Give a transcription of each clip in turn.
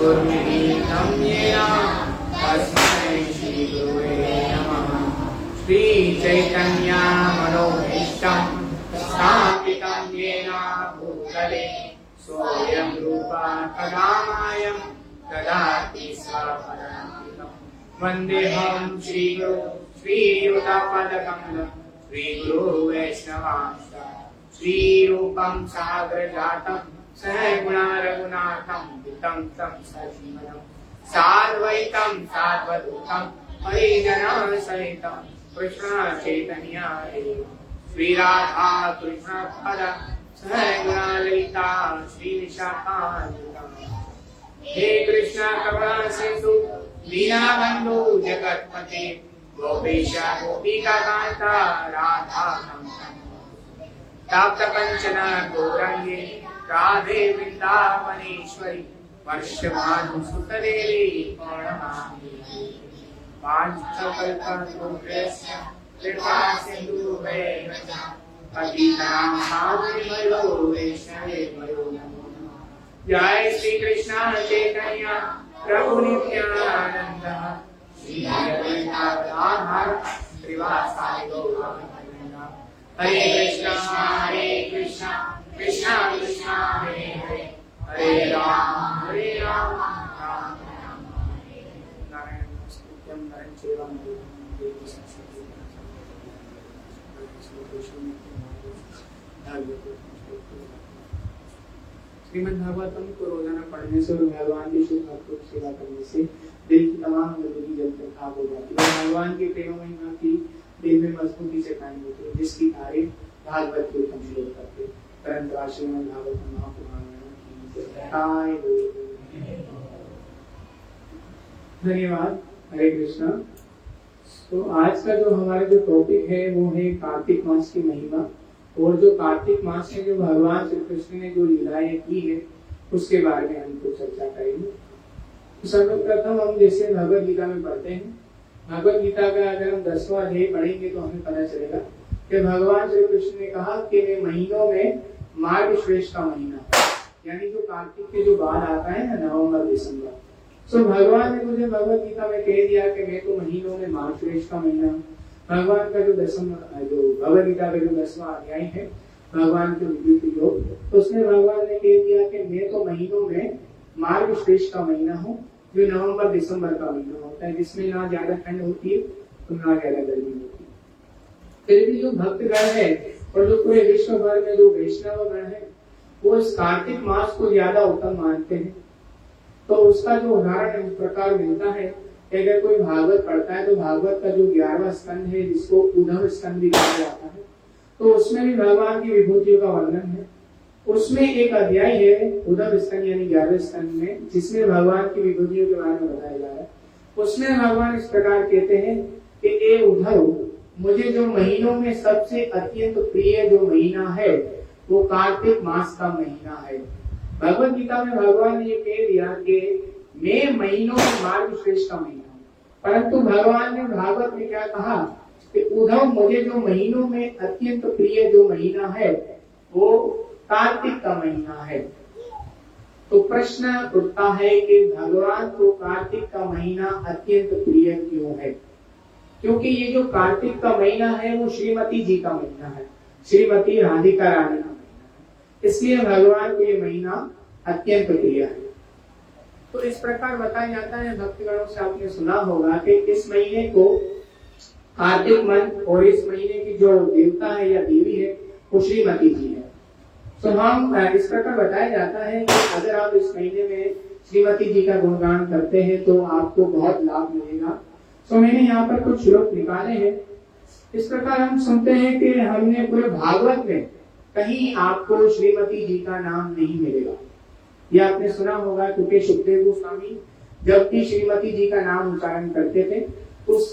गुरुर्मीतं येन तस्मै श्रीगुरुवे नमः। श्रीचैतन्यमनोभीष्टं स्थापितं येन भूतले स्वयं रूपा कदामयं ददाति स्वपदान्तिकं। वन्देऽहं श्रीगुरु श्रीयुतपदकमलं श्रीगुरु वैष्णवांश्च श्रीरूपं साग्रजातं सहगुणा रघुनाथं वितं तं सजीवनं साद्वैतं साद्वदूतं हरिजनसहितं कृष्ण चैतन्य श्री राधा कृष्ण पद सहगुणा ललिता श्री विशाखान्वितं। हे कृष्ण करुणा सिंधु दीनबन्धु जगत्पते गोपेश गोपिकान्ता राधा तप्त कंचन गौरंगे राधे वृंदावनेश्वरी वर्षभानुसुतदेवी प्रणमामि। वाञ्छकल्पतरुभ्यश्च कृपा सिन्धुभ्येव च पतितानां पावनेभ्यो वैष्णवेभ्यो नमो नमः। जय श्री कृष्ण चैतन्य प्रभु नित्यानंद श्री अद्वैत गदाधर श्रीवासादि गौरभक्तवृंद। हरे कृष्ण कृष्ण कृष्ण हरे हरे हरे राम राम राम हरे। नारायण नमस्कृत्यं नरं चैव नरोत्तमं देवीं सरस्वतीं श्रीमद्भागवतम को रोजाना पढ़ने से और भगवान की शुद्ध भक्तों की सेवा करने से दिल की तमाम गंदगी जलकर खाक हो जाती है। भगवान के प्रेम महिमा की दिल में मजबूती से कायम होती है, जिसकी तारीफ भागवत के उत्तम श्लोक करते परंतु श्रीमद् भागवत महापुराण की धन्यवाद। हरे कृष्ण। तो आज का जो हमारा जो टॉपिक है वो है कार्तिक मास की महिमा, और जो कार्तिक मास में जो भगवान श्री कृष्ण ने जो लीलाएं की है उसके बारे में हम कुछ चर्चा करेंगे। तो सर्वप्रथम हम जैसे भगवद गीता में पढ़ते हैं, भगवद गीता का अगर हम 10वां अध्याय पढ़ेंगे तो हमें पता चलेगा कि भगवान श्री कृष्ण ने कहा कि मैं महीनों में मार्गशीर्ष का महीना, यानी जो कार्तिक के जो बाद आता है ना, नवंबर दिसंबर, तो भगवान ने मुझे भगवद गीता में कह दिया कि मैं तो महीनों में मार्गशीर्ष का महीना। भगवान का जो भगवद गीता का जो 10वां अध्याय है भगवान के विभूति योग, तो उसमें भगवान ने कह दिया कि मैं तो महीनों में मार्गशीर्ष का महीना हूँ, जो नवंबर दिसंबर का महीना होता है, जिसमें ना ज्यादा ठंड होती है तो ना ज्यादा गर्मी होती है। फिर भी जो भक्तगण है और जो पूरे विश्व भर में जो वैष्णव गण है वो इस कार्तिक मास को ज्यादा उत्तम मानते हैं। तो उसका जो उदाहरण इस प्रकार मिलता है, अगर कोई भागवत पढ़ता है तो भागवत का जो 11वां स्कंद है, जिसको उद्धव स्कंद भी कहा जाता है, तो उसमें भी भगवान की विभूतियों का वर्णन है। उसमें एक अध्याय है उद्धव स्कंद यानी 11वें स्कंद में, जिसमें भगवान की विभूतियों के बारे में बताया जा रहा है। उसमें भगवान इस प्रकार कहते हैं कि ए उद्धव, मुझे जो महीनों में सबसे अत्यंत प्रिय जो महीना है वो कार्तिक मास का महीना है। भगवद गीता में भगवान ने ये कह दिया कि मैं महीनों में मार्गशीर्ष का महीना हूँ, परंतु भगवान ने भागवत में क्या कहा कि उद्धव, मुझे जो महीनों में अत्यंत प्रिय जो महीना है वो कार्तिक का महीना है। तो प्रश्न उठता है कि भगवान को कार्तिक का महीना अत्यंत प्रिय क्यों है? क्योंकि ये जो कार्तिक का महीना है वो श्रीमती जी का महीना है, श्रीमती राधिका रानी का महीना है, इसलिए भगवान को ये महीना अत्यंत प्रिय है। तो इस प्रकार बताया जाता है, भक्तगणों से आपने सुना होगा कि इस महीने को कार्तिक मंथ, और इस महीने की जो देवता है या देवी है वो श्रीमती जी है। तो हम इस प्रकार बताया जाता है कि अगर आप इस महीने में श्रीमती जी का गुणगान करते हैं तो आपको बहुत लाभ मिलेगा। तो मैंने यहाँ पर कुछ श्लोक निकाले हैं। इस प्रकार हम सुनते हैं कि हमने पूरे भागवत में कहीं आपको श्रीमती जी का नाम नहीं मिलेगा। यह आपने सुना होगा, क्योंकि सुखदेव गोस्वामी जब भी श्रीमती जी का नाम उच्चारण करते थे उस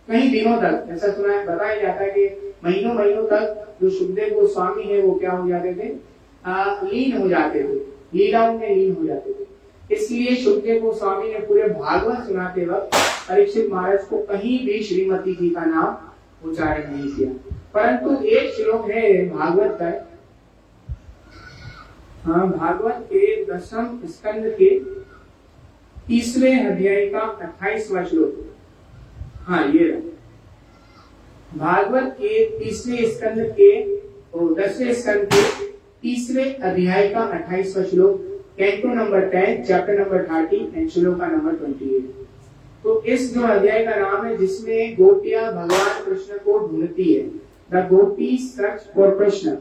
कई दिनों तक, ऐसा सुना बताया जाता है कि महीनों तक जो सुखदेव गोस्वामी है वो क्या हो जाते थे, लीन हो जाते थे, लीलाओं में लीन हो जाते थे। इसलिए सुखदेव गोस्वामी ने पूरे भागवत सुनाते वक्त परीक्षित महाराज को कहीं भी श्रीमती जी का नाम उच्चारण नहीं किया। परंतु एक श्लोक है भागवत का, भागवत के 10वें स्कंद के 30वें अध्याय का 28वां श्लोक। हाँ, ये भागवत के 30वें स्कंद के 10वें स्कंद के 30वें अध्याय का 28वां श्लोक, canto number 10, chapter number 30 and श्लोक का नंबर 28। तो इस जो अध्याय का नाम है जिसमें गोपियां भगवान कृष्ण को ढूंढती है, the gopi search for Krishna.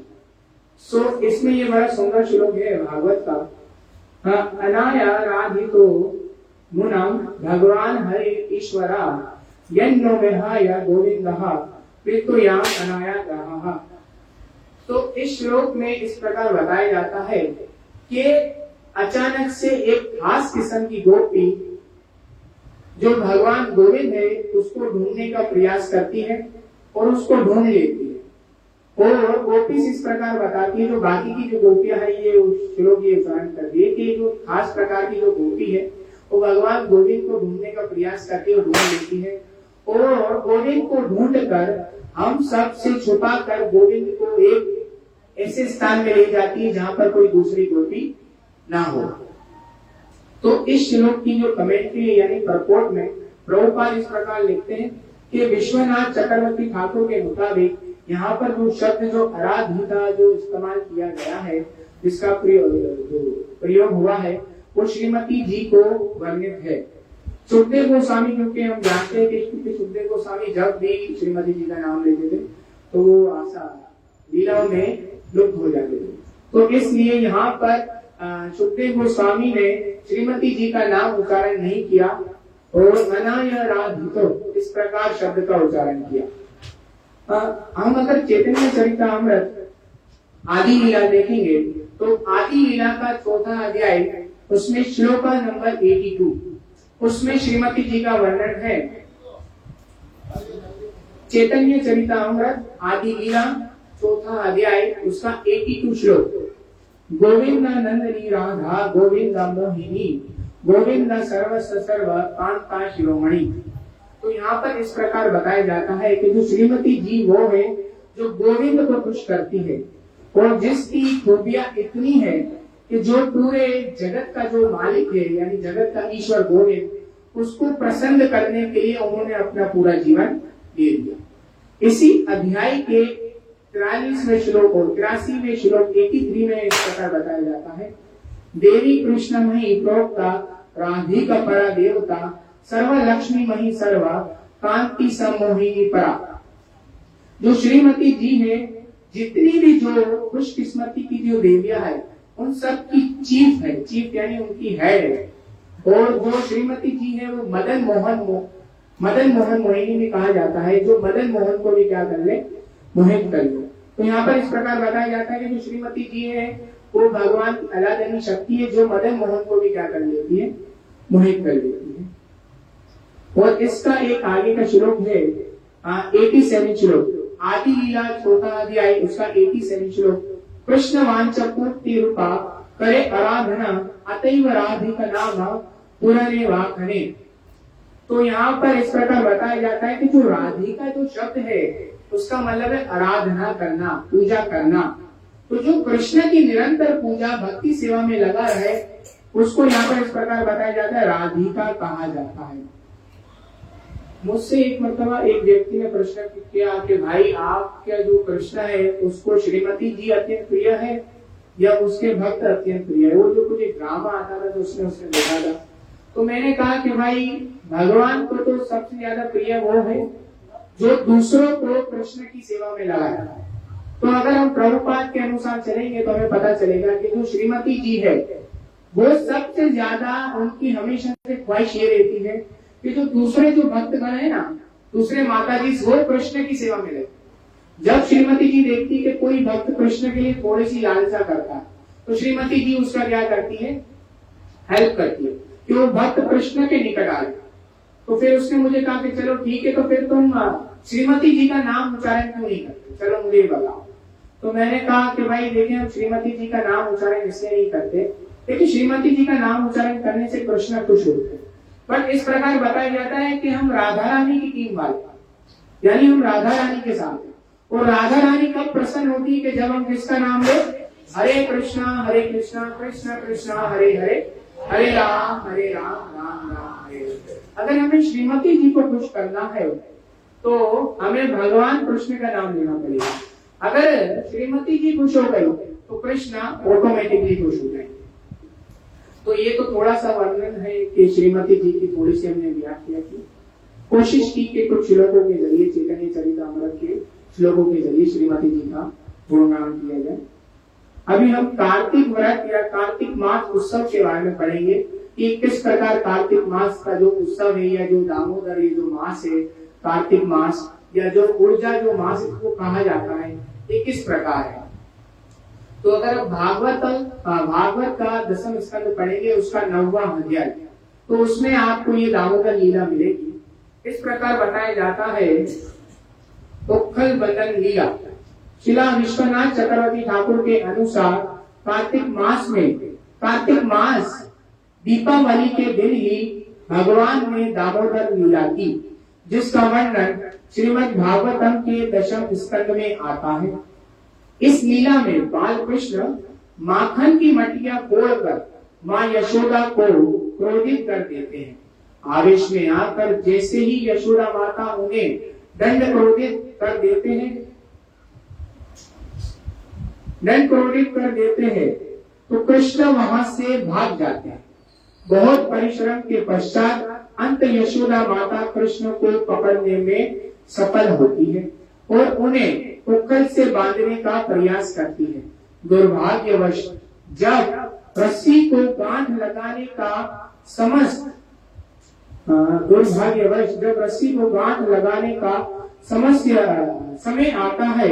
So इसमें ये बड़ा सुंदर श्लोक है भागवत का। अनाया राधितो मुनम भगवान हरे ईश्वरा यन्नो विहाय गोविंदः प्रीतोयाम अनायातः। तो इस श्लोक में इस प्रकार बताया जाता है कि अचानक से एक खास किस्म की गोपी जो भगवान गोविंद है उसको ढूंढने का प्रयास करती है और उसको ढूंढ लेती है। और गोपी इस प्रकार बताती है, जो बाकी की जो गोपियां है ये श्लोक ये उच्चारण करती है कि जो खास प्रकार की जो गोपी है वो भगवान गोविंद को ढूंढने का प्रयास करती है और ढूंढ लेती है। और गोविंद को ढूंढ कर हम सब से छुपा कर गोविंद को एक ऐसे स्थान में ले जाती है जहां पर कोई दूसरी गोपी ना हो। तो इस श्लोक की जो कमेंट्री है यानी परपोर्ट में प्रभुपाद इस प्रकार लिखते हैं कि विश्वनाथ चक्रवर्ती ठाकुर के मुताबिक यहाँ पर जो शब्द जो आराधिता जो इस्तेमाल किया गया है, जिसका प्रयोग हुआ है, वो श्रीमती जी को वर्णित है। सुखदेव गोस्वामी, क्योंकि हम जानते हैं कि सुखदेव गोस्वामी जब भी श्रीमती जी का नाम लेते थे तो वो आशा लीलाओं में लुप्त हो जाते थे। तो इसलिए यहाँ पर सुखदेव गोस्वामी ने श्रीमती जी का नाम उच्चारण नहीं किया और अनाया राधितो इस प्रकार शब्द का उच्चारण किया। हम अगर चैतन्य चरितामृत आदि लीला देखेंगे तो आदि लीला का 4था अध्याय उसमें श्लोक नंबर 82 उसमें श्रीमती जी का वर्णन है। चैतन्य चरितामृत आदि लीला 4था अध्याय उसका 82 श्लोक, गोविंद नंदनी राधा गोविंद मोहिनी गोविंद सर्वस्व सर्व कांता शिरोमणि। तो यहाँ पर इस प्रकार बताया जाता है कि जो श्रीमती जी वो है जो गोविंद को खुश करती है और जिसकी खूबियां इतनी है कि जो पूरे जगत का जो मालिक है यानी जगत का ईश्वर गोविंद उसको प्रसन्न करने के लिए उन्होंने अपना पूरा जीवन दे दिया। इसी अध्याय के 43वें श्लोक और 83वें श्लोक 83 में इस प्रकार बताया जाता है, देवी कृष्ण मही प्रोक्ता राधिका परा देवता सर्व लक्ष्मी मही सर्वा कांति समोहिनी परा। जो श्रीमती जी है, जितनी भी जो खुशकिस्मती की जो देवियां है उन सब की चीफ है, चीफ यानी उनकी हेड है। और जो श्रीमती जी है वो मदन मोहन मोहिनी में कहा जाता है, जो मदन मोहन को भी क्या कर ले, मोहित कर ले। तो यहाँ पर इस प्रकार बताया जाता है कि जो श्रीमती जी है वो भगवान की अलादनी शक्ति है जो मदन मोहन को भी क्या कर लेती है, मोहित कर लेती है। और इसका एक आगे का श्लोक है 87 श्लोक, आदि लीला 4था अध्याय उसका 87 श्लोक, कृष्ण वांछा पूर्ति रूपा करे आराधना अतैव राधिका नाम पुरने वाखने। तो यहाँ पर इस प्रकार बताया जाता है कि जो राधिका जो शब्द है उसका मतलब है आराधना करना, पूजा करना। तो जो कृष्ण की निरंतर पूजा भक्ति सेवा में लगा है उसको यहाँ पर इस प्रकार बताया जाता है राधिका कहा जाता है। मुझसे एक मरतबा एक व्यक्ति ने प्रश्न किया कि भाई आपका जो कृष्ण है उसको श्रीमती जी अत्यंत प्रिय है या उसके भक्त अत्यंत प्रिय है। वो जो कुछ एक ड्रामा आता था तो उसने देखा था। तो मैंने कहा कि भाई भगवान को तो सबसे ज्यादा प्रिय वो है जो दूसरों को कृष्ण की सेवा में लगाया। तो अगर हम प्रभुपाद के अनुसार चलेंगे तो हमें पता चलेगा कि जो श्रीमती जी है वो सबसे ज्यादा उनकी हमेशा से ख्वाहिश ये रहती है कि जो दूसरे जो भक्तगण है ना, दूसरे माता जी वो कृष्ण की सेवा में लगे। जब श्रीमती जी देखती कि कोई भक्त कृष्ण के लिए थोड़ी सी लालसा करता है तो श्रीमती जी उसका क्या करती है, हेल्प करती है कि वो भक्त कृष्ण के निकट आ जाए। तो फिर उसने मुझे कहा कि चलो ठीक है, तो फिर तुम श्रीमती जी का नाम उच्चारण क्यों नहीं करते, चलो मुझे बताओ। तो मैंने कहा कि भाई देखिए हम श्रीमती जी का नाम उच्चारण इसलिए नहीं करते क्योंकि श्रीमती जी का नाम उच्चारण करने से कृष्ण खुश होते हैं। पर इस प्रकार बताया जाता है कि हम राधा रानी की टीम वाले, यानी हम राधा रानी के साथ हैं। और राधा रानी कब प्रसन्न होती है कि जब हम किसका नाम ले, हरे कृष्णा कृष्ण कृष्ण हरे हरे, हरे राम राम अगर हमें श्रीमती जी को खुश करना है तो हमें भगवान कृष्ण का नाम लेना पड़ेगा। अगर श्रीमती जी खुश हो गई तो कृष्ण ऑटोमेटिकली खुश हो जाएंगे। तो ये तो थोड़ा सा वर्णन है कि श्रीमती जी की थोड़ी सी हमने व्याख्या की, कोशिश की कि कुछ श्लोकों के जरिए, चैतन्य चरितामृत के श्लोकों के जरिए श्रीमती जी का गुणगान किया जाए। अभी हम कार्तिक व्रत या कार्तिक मास उत्सव के बारे में पढ़ेंगे कि किस प्रकार कार्तिक मास का जो उत्सव है या जो दामोदर ये जो मास है कार्तिक मास या जो ऊर्जा जो मास इसको कहा जाता है ये किस प्रकार है। तो अगर भागवत का 10वां स्कंद पढ़ेंगे उसका 9वां अध्याय, तो उसमें आपको ये दामोदर लीला मिलेगी। इस प्रकार बताया जाता है उक्खल बंधन लीला। शिला विश्वनाथ चक्रवर्ती ठाकुर के अनुसार कार्तिक मास दीपावली के दिन ही भगवान ने दामोदर लीला की, जिसका वर्णन श्रीमद् भागवतम के 10वें स्कंद में आता है। इस लीला में बाल कृष्ण माखन की मटिया फोड़कर माँ यशोदा को क्रोधित कर देते हैं। आवेश में आकर जैसे ही यशोदा माता उन्हें दंड क्रोधित कर देते हैं तो कृष्ण वहां से भाग जाते हैं। बहुत परिश्रम के पश्चात अंत यशोदा माता कृष्ण को पकड़ने में सफल होती है और उन्हें उक्कल से बांधने का प्रयास करती है। दुर्भाग्यवश जब रस्सी को गांठ लगाने का समय आता है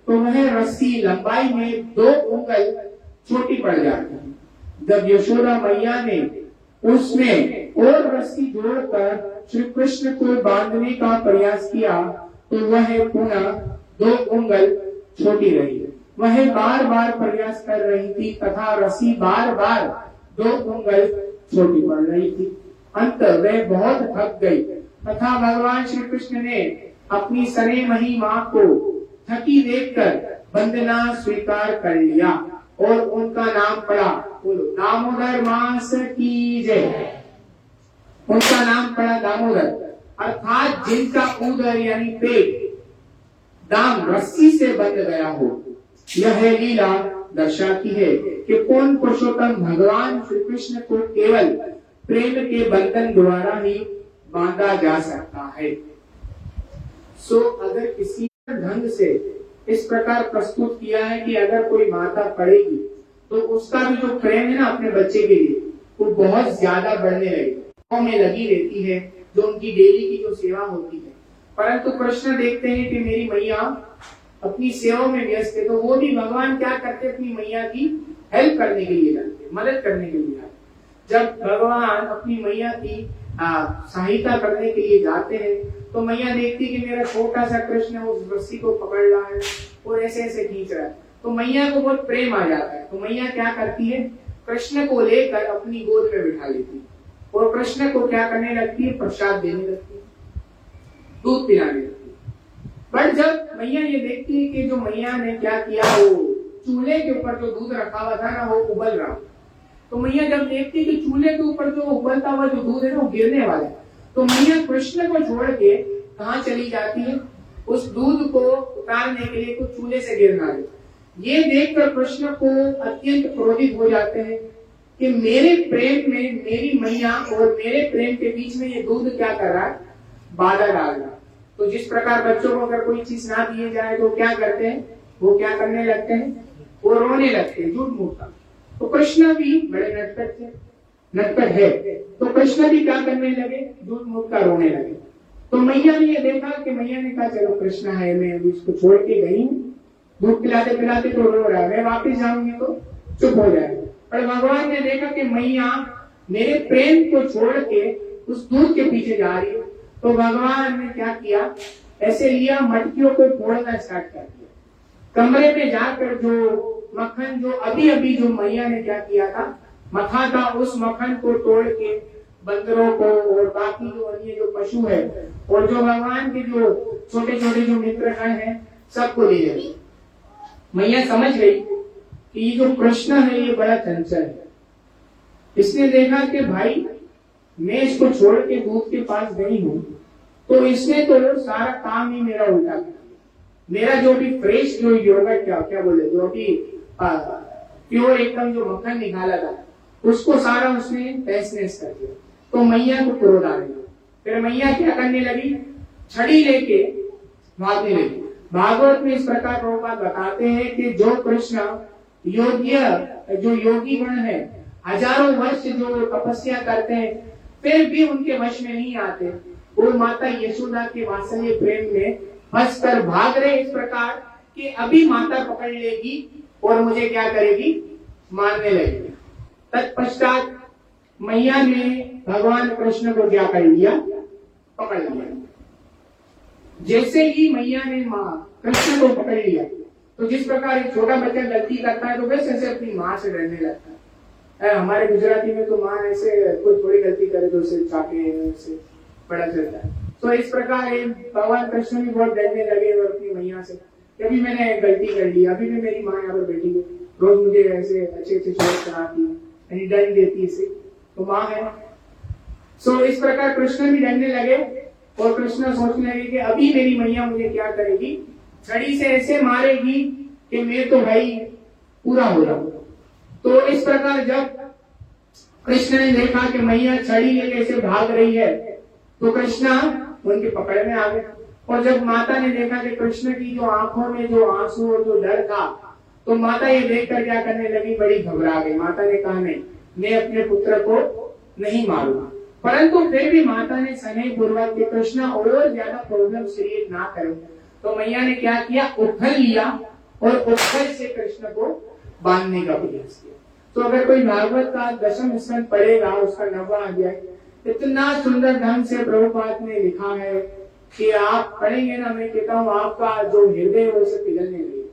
तो वह रस्सी लंबाई में 2 उंगल छोटी पड़ जाती है। जब यशोदा मैया ने उसमें और रस्सी जोड़कर श्री कृष्ण को बांधने का प्रयास किया तो वह पुनः 2 उंगल छोटी रही। वह बार बार प्रयास कर रही थी तथा रस्सी बार बार 2 उंगल छोटी पड़ रही थी। अंत वह बहुत थक गई तथा भगवान श्री कृष्ण ने अपनी सनेमही माँ को थकी देखकर वंदना स्वीकार कर लिया और उनका नाम पड़ा, बोलो दामोदर मास की जय। उनका नाम पड़ा दामोदर, अर्थात जिनका उदर यानी पेट दाम रस्सी से बंध गया हो। यह लीला दर्शाती है कि कौन पुरुषोत्तम भगवान श्री कृष्ण को केवल प्रेम के बंधन द्वारा ही बांधा जा सकता है। अगर किसी ढंग से इस प्रकार प्रस्तुत किया है कि अगर कोई माता पढ़ेगी तो उसका भी जो प्रेम है ना अपने बच्चे के लिए वो बहुत ज्यादा बढ़ने लगेगा, में लगी रहती है, जो उनकी डेली की जो सेवा होती है। परंतु कृष्ण देखते हैं कि मेरी मैया अपनी सेवा में व्यस्त है, तो वो भी भगवान क्या करते, अपनी मैया की हेल्प करने के लिए जाते, मदद करने के लिए जाते। जब भगवान अपनी मैया की सहायता करने के लिए जाते हैं तो मैया देखती कि मेरा छोटा सा कृष्ण उस रस्सी को पकड़ रहा है और ऐसे ऐसे खींच रहा है, तो मैया को बहुत प्रेम आ जाता है। तो मैया क्या करती है, कृष्ण को लेकर अपनी गोद में बिठा लेती है और कृष्ण को क्या करने लगती है, प्रसाद देने लगती है, दूध पिलाने लगती है। पर जब मैया ये देखती है कि जो मैया ने क्या किया, वो चूल्हे के ऊपर जो दूध रखा हुआ था ना वो उबल रहा, तो मैया जब देखती कि चूल्हे के ऊपर जो उबलता हुआ जो दूध है ना वो गिरने वाला है, तो मैया कृष्ण को छोड़ के कहाँ चली जाती है, उस दूध को उतारने के लिए कुछ चूल्हे से गिरना है। ये देखकर कृष्ण को अत्यंत क्रोधित हो जाते हैं कि मेरे प्रेम में मेरी मैया और मेरे प्रेम के बीच में ये दूध क्या कर रहा है, बाधा डाल रहा। तो जिस प्रकार बच्चों को अगर कोई चीज ना दिए जाए तो क्या करते हैं, वो क्या करने लगते हैं, वो रोने लगते हैं झूठ मूठ का। तो कृष्ण भी बड़े नटखट है, तो कृष्ण भी क्या करने लगे, झूठ मूठ का रोने लगे। तो मैया ने ये देखा कि मैया ने कहा चलो कृष्ण है, मैं अभी इसको छोड़ के गई हूँ, दूध पिलाते पिलाते तो रो रहा है, मैं वापिस जाऊंगी तो चुप हो जाएगा। पर भगवान ने देखा कि मैया मेरे प्रेम को छोड़ के उस दूध के पीछे जा रही है, तो भगवान ने क्या किया, ऐसे लिया मटकियों को फोड़ना स्टार्ट कर दिया। कमरे में जाकर जो मक्खन जो अभी जो मैया ने क्या किया था, मथा था, उस मक्खन को तोड़ के बंदरों को और बाकी जो अन्य जो पशु है और जो भगवान के जो छोटे छोटे जो मित्रगण है सबको ले गई। मैया समझ गई कि ये जो कृष्ण है ये बड़ा चंचल है। इसने देखा कि भाई मैं इसको छोड़ के दूध के पास गई हूँ तो इसने तो सारा काम ही मेरा उल्टा कर दिया। मेरा जो भी फ्रेश जो योगर्ट क्या बोले जो भी प्योर एकदम जो मक्खन निकाला था उसको सारा उसने तहस नहस कर दिया। तो मैया को क्रोध आने लगा। फिर मैया क्या करने लगी, छड़ी लेके भागने लगी। भागवत में इस प्रकार प्रभुपाद बताते हैं कि जो कृष्ण जो योगी गण है हजारों वर्ष जो तपस्या करते हैं फिर भी उनके वश में नहीं आते, वो माता यशोदा के वात्सल्य प्रेम में फंस कर भाग रहे इस प्रकार कि अभी माता पकड़ लेगी और मुझे क्या करेगी, मारने लगेगी। तत्पश्चात मैया ने भगवान कृष्ण को क्या कर लिया, पकड़ लिया। जैसे ही मैया ने कृष्ण को पकड़ लिया तो जिस प्रकार एक छोटा बच्चा गलती करता है तो वैसे से अपनी माँ से डरने लगता है। हमारे गुजराती में तो माँ ऐसे कोई थोड़ी गलती करे तो उसे चाके से बड़ा चलता है। तो इस प्रकार भगवान कृष्ण भी बहुत डरने लगे और अपनी मैया से, कभी मैंने गलती कर ली, अभी भी मेरी माँ यहाँ पर बैठी है, रोज मुझे ऐसे अच्छे शोर कराती है, डर देती है, इसे तो माँ है। सो इस प्रकार कृष्ण भी डरने लगे और कृष्ण सोचने लगे कि अभी मेरी मैया मुझे क्या करेगी, छड़ी से ऐसे मारेगी कि मैं तो भाई पूरा हो जाऊंगा। तो इस प्रकार जब कृष्ण ने देखा कि मैया छड़ी लेके ऐसे भाग रही है तो कृष्ण उनके पकड़ में आ गए। और जब माता ने देखा कि कृष्ण की जो आंखों में जो आंसू और जो डर था तो माता ये देखकर क्या करने लगी, बड़ी घबरा गई। माता ने कहा नहीं, मैं अपने पुत्र को नहीं मारूंगा। परंतु फिर भी माता ने स्नेह पूर्वक के कृष्ण और ज्यादा प्रॉब्लम क्रिएट ना करे तो मैया ने क्या किया, उखल लिया और उखल से कृष्ण को बांधने का प्रयास किया। तो अगर कोई भागवत का 10वां स्कंद पढ़ेगा, उसका 9वां अध्याय, इतना सुंदर ढंग से प्रभुपाद ने लिखा है कि आप पढ़ेंगे ना, मैं कहता हूँ आपका जो हृदय है उसे पिघलने लगे।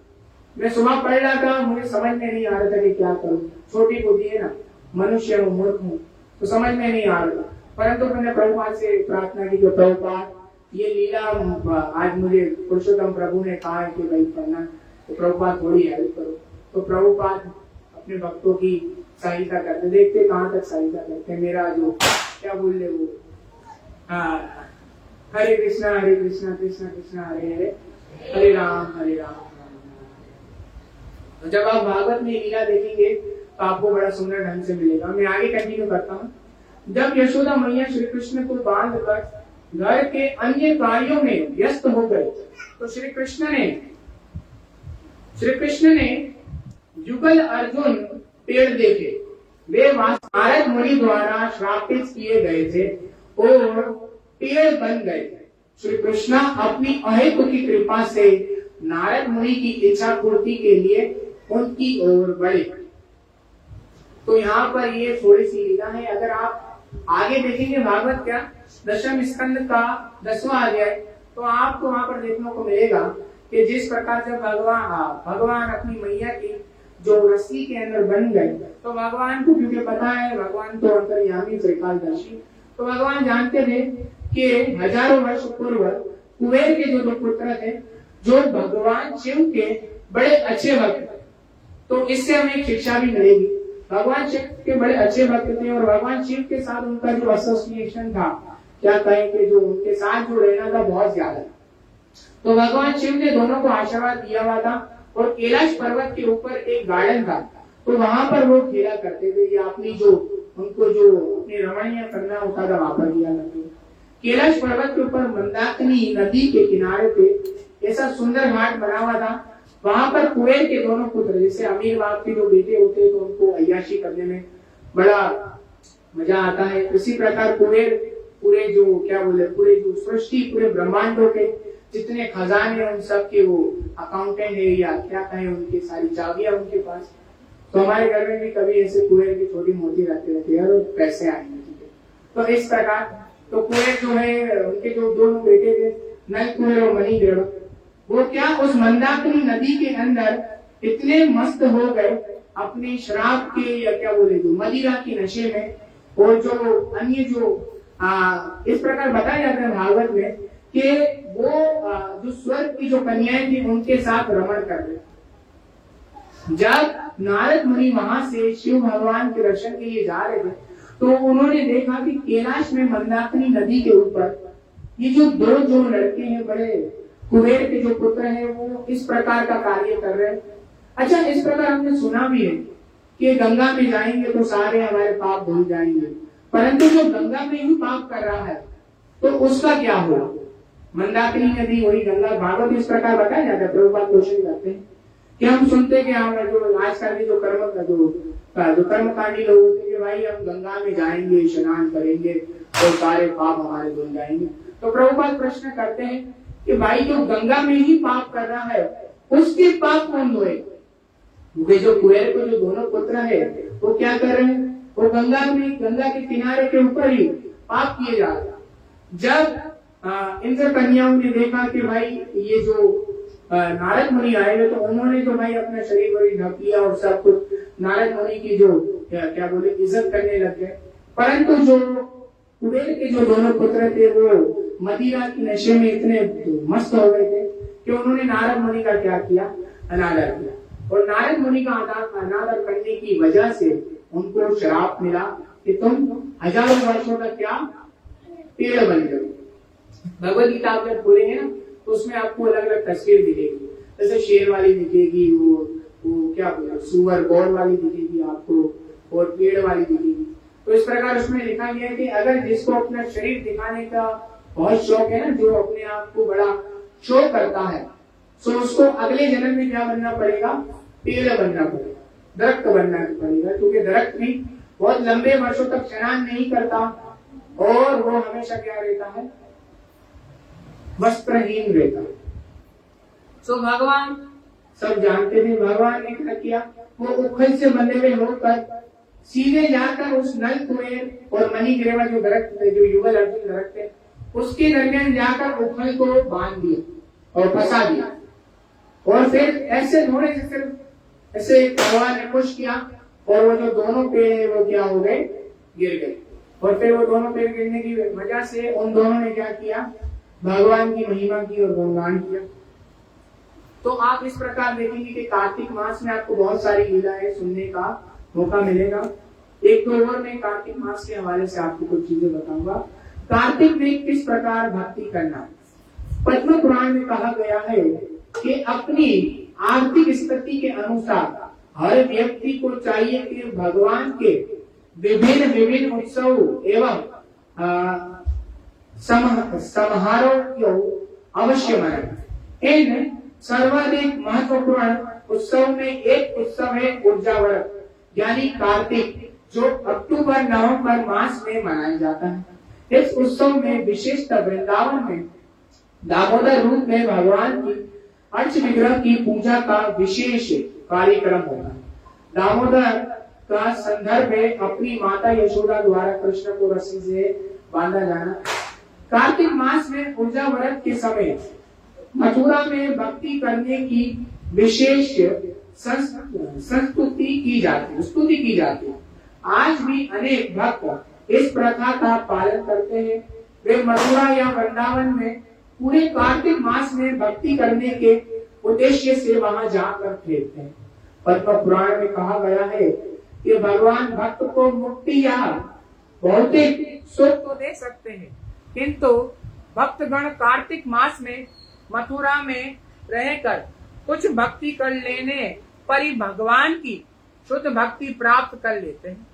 मैं सुबह पढ़ रहा था, मुझे समझ में नहीं आ रहा था कि क्या करूं, छोटी बुद्धि है ना, मनुष्य हूँ, मूर्ख हूँ, तो समझ में नहीं आ रहा था। परंतु मैंने प्रभुपाद से प्रार्थना की, जो प्रभुपाद ये लीला आज मुझे पुरुषोत्तम प्रभु ने कहा है कि भाई पढ़ना, तो प्रभुपाद थोड़ी हेल्प करो। तो प्रभुपाद अपने भक्तों की सहायता करते, देखते कहाँ तक सहायता करते। मेरा जो क्या बोल रहे वो हरे कृष्णा कृष्णा कृष्णा हरे हरे, हरे राम राम। तो जब आप भागवत में लीला देखेंगे तो आपको बड़ा सुंदर ढंग से मिलेगा। मैं आगे कंटिन्यू करता हूँ। जब यशोदा मैया श्री कृष्ण को बांधकर घर के अन्य कार्यों में व्यस्त हो गए तो श्री कृष्ण ने युगल अर्जुन पेड़ देखे। वे नारद मुनि द्वारा श्रापित किए गए थे और पेड़ बन गए थे। श्री कृष्ण अपनी अहेतु की कृपा से नारद मुनि की इच्छा पूर्ति के लिए उनकी ओर बढ़े। तो यहाँ पर ये थोड़ी सी लीला है। अगर आप आगे देखेंगे भागवत क्या 10वें स्कंद का 10वां अध्याय, तो आपको वहां पर देखने को मिलेगा कि जिस प्रकार जब भगवान अपनी मैया की जो रस्सी के अंदर बन गए तो भगवान को क्योंकि पता है भगवान तो अंतर्यामी त्रिकालदर्शी, तो भगवान जानते थे कि हजारों वर्ष पूर्व कुबेर के जो पुत्र थे जो भगवान शिव के बड़े अच्छे भक्त थे। तो इससे हमें एक शिक्षा भी मिलेगी। भगवान शिव के बड़े अच्छे भक्त थे और भगवान शिव के साथ उनका जो एसोसिएशन था, क्या कहें कि जो उनके साथ जो रहना था बहुत ज्यादा। तो भगवान शिव ने दोनों को आशीर्वाद दिया हुआ था और कैलाश पर्वत के ऊपर एक गार्डन था, तो वहां पर वो खेला करते थे या अपनी जो उनको जो अपनी रमणीय करना होता था वहां पर किया करते थे। कैलाश पर्वत के ऊपर मंदाकिनी नदी के किनारे पे ऐसा सुंदर घाट बना हुआ था। वहां पर कुबेर के दोनों पुत्र, जैसे अमीर बाप के जो बेटे होते हैं तो उनको अय्याशी करने में बड़ा मजा आता है, इसी प्रकार कुबेर पूरे जो क्या बोले पूरे जो सृष्टि पूरे ब्रह्मांडों के जितने खजाने उन सब के वो अकाउंटेंट है या क्या कहें, उनकी सारी चाबियां उनके पास। तो हमारे घर में भी कभी ऐसे कुबेर की छोटी मोटी रहते रहते हैं और पैसे आएंगे। तो इस प्रकार तो कुबेर जो है उनके जो दोनों बेटे थे नल कुबेर और मणि ग्रह, वो क्या उस मंदाकिनी नदी के अंदर इतने मस्त हो गए अपने शराब के या क्या बोले जो मदिरा की नशे में। और जो अन्य जो इस प्रकार बताया जाता है भागवत में कि वो जो स्वर्ग की जो कन्याएं थी उनके साथ रमण कर रहे। जब नारद मुनि वहां से शिव भगवान के दर्शन के लिए जा रहे थे तो उन्होंने देखा कि कैलाश में मंदाकिनी नदी के ऊपर ये जो लड़के हैं, बड़े कुबेर के जो पुत्र हैं, वो इस प्रकार का कार्य कर रहे हैं। अच्छा, इस प्रकार हमने सुना भी है कि गंगा में जाएंगे तो सारे हमारे पाप धुल जाएंगे, परंतु जो गंगा में ही पाप कर रहा है तो उसका क्या होगा? मंदाकिनी नदी वही गंगा। भागवत इस प्रकार बताया जाता है, प्रभुपाद क्वेश्चन करते हैं कि हम सुनते कि हमारे जो आजकल के जो कर्मकांडी लोग होते हैं कि भाई हम गंगा में जाएंगे, स्नान करेंगे तो सारे पाप हमारे धुल जाएंगे। तो प्रभुपाद प्रश्न करते हैं कि भाई जो गंगा में ही पाप कर रहा है उसके पाप कौन धोए? क्योंकि जो कुबेर को जो दोनों पुत्र है वो क्या कर रहे हैं? वो गंगा के किनारे के ऊपर ही पाप किए जा रहे हैं। जब इंद्र कन्याओं ने देखा कि भाई ये जो नारद मुनि आएंगे, तो उन्होंने तो भाई अपना शरीर वही ढक लिया और सब कुछ नारद मुनि की जो क्या बोले इज्जत करने लग गए। परंतु जो कुबेर के जो दोनों पुत्र थे वो मदिरा की नशे में इतने मस्त हो गए थे कि उन्होंने नारद मुनि का क्या किया? अनादर किया। और नारद मुनि का अनादर करने की वजह से उनको श्राप मिला कि तुम हजारों वर्षों तक क्या पेड़ बन जाओ। भगवत गीता आप जब खोलेंगे ना तो उसमें आपको अलग अलग तस्वीर दिखेगी, जैसे शेर वाली दिखेगी, वो क्या बोले सुअर गौर वाली दिखेगी आपको, और पेड़ वाली दिखेगी। तो इस प्रकार उसमें लिखा गया है कि अगर जिसको अपना शरीर दिखाने का बहुत शौक है ना, जो अपने आप को बड़ा शो करता है, तो उसको अगले जन्म में क्या बनना पड़ेगा? पेड़ बनना पड़ेगा, दरख्त बनना पड़ेगा। क्योंकि दरख्त भी बहुत लंबे वर्षों तक स्नान नहीं करता और वो हमेशा क्या रहता है? वस्त्रहीन रहता है। सो भगवान सब जानते थे, भगवान ने क्या किया? वो उखल से बंधे हुए होकर सीधे जाकर उस नल कुबेर और मणिग्रीवा जो दरख्त थे, जो युगल अर्जुन दरख्त थे, उसके दरमियान जाकर उखल को बांध दिया और फंसा दिया। और फिर ऐसे थोड़े से सिर्फ ऐसे भगवान ने पुश किया और वो जो दोनों पेड़ है वो क्या हो गए? गिर गए। और फिर वो दोनों पेड़ गिरने की वजह से उन दोनों ने क्या किया? भगवान की महिमा की और गुणगान किया। तो आप इस प्रकार देखेंगे कि कार्तिक मास में आपको बहुत सारी लीलाएं सुनने का मौका मिलेगा। एक दो और मैं कार्तिक मास के हवाले से आपको कुछ चीजें बताऊंगा। कार्तिक में किस प्रकार भक्ति करना। पद्म पुराण में कहा गया है कि अपनी आर्थिक स्थिति के अनुसार हर व्यक्ति को चाहिए कि भगवान के विभिन्न विभिन्न उत्सव एवं समारोह को अवश्य मनाए। इन सर्वाधिक महत्वपूर्ण उत्सव में एक उत्सव है ऊर्जावर्त, यानी कार्तिक, जो अक्टूबर नवंबर मास में मनाया जाता है। इस उत्सव में विशेषतः वृंदावन में दामोदर रूप में भगवान की अर्च विग्रह की पूजा का विशेष कार्यक्रम होगा। दामोदर का संदर्भ है अपनी माता यशोदा द्वारा कृष्ण को रस्सी से बांधा जाना। कार्तिक मास में ऊर्जा व्रत के समय मथुरा में भक्ति करने की विशेष स्तुति की जाती है। आज भी अनेक भक्त इस प्रथा का पालन करते हैं। वे मथुरा या वृंदावन में पूरे कार्तिक मास में भक्ति करने के उद्देश्य से वहां जाकर ठहरते हैं। पद्म पुराण में कहा गया है कि भगवान भक्त को मुक्ति या भौतिक सुख तो दे सकते हैं, किंतु भक्तगण कार्तिक मास में मथुरा में रहकर कुछ भक्ति कर लेने पर ही भगवान की शुद्ध भक्ति प्राप्त कर लेते हैं।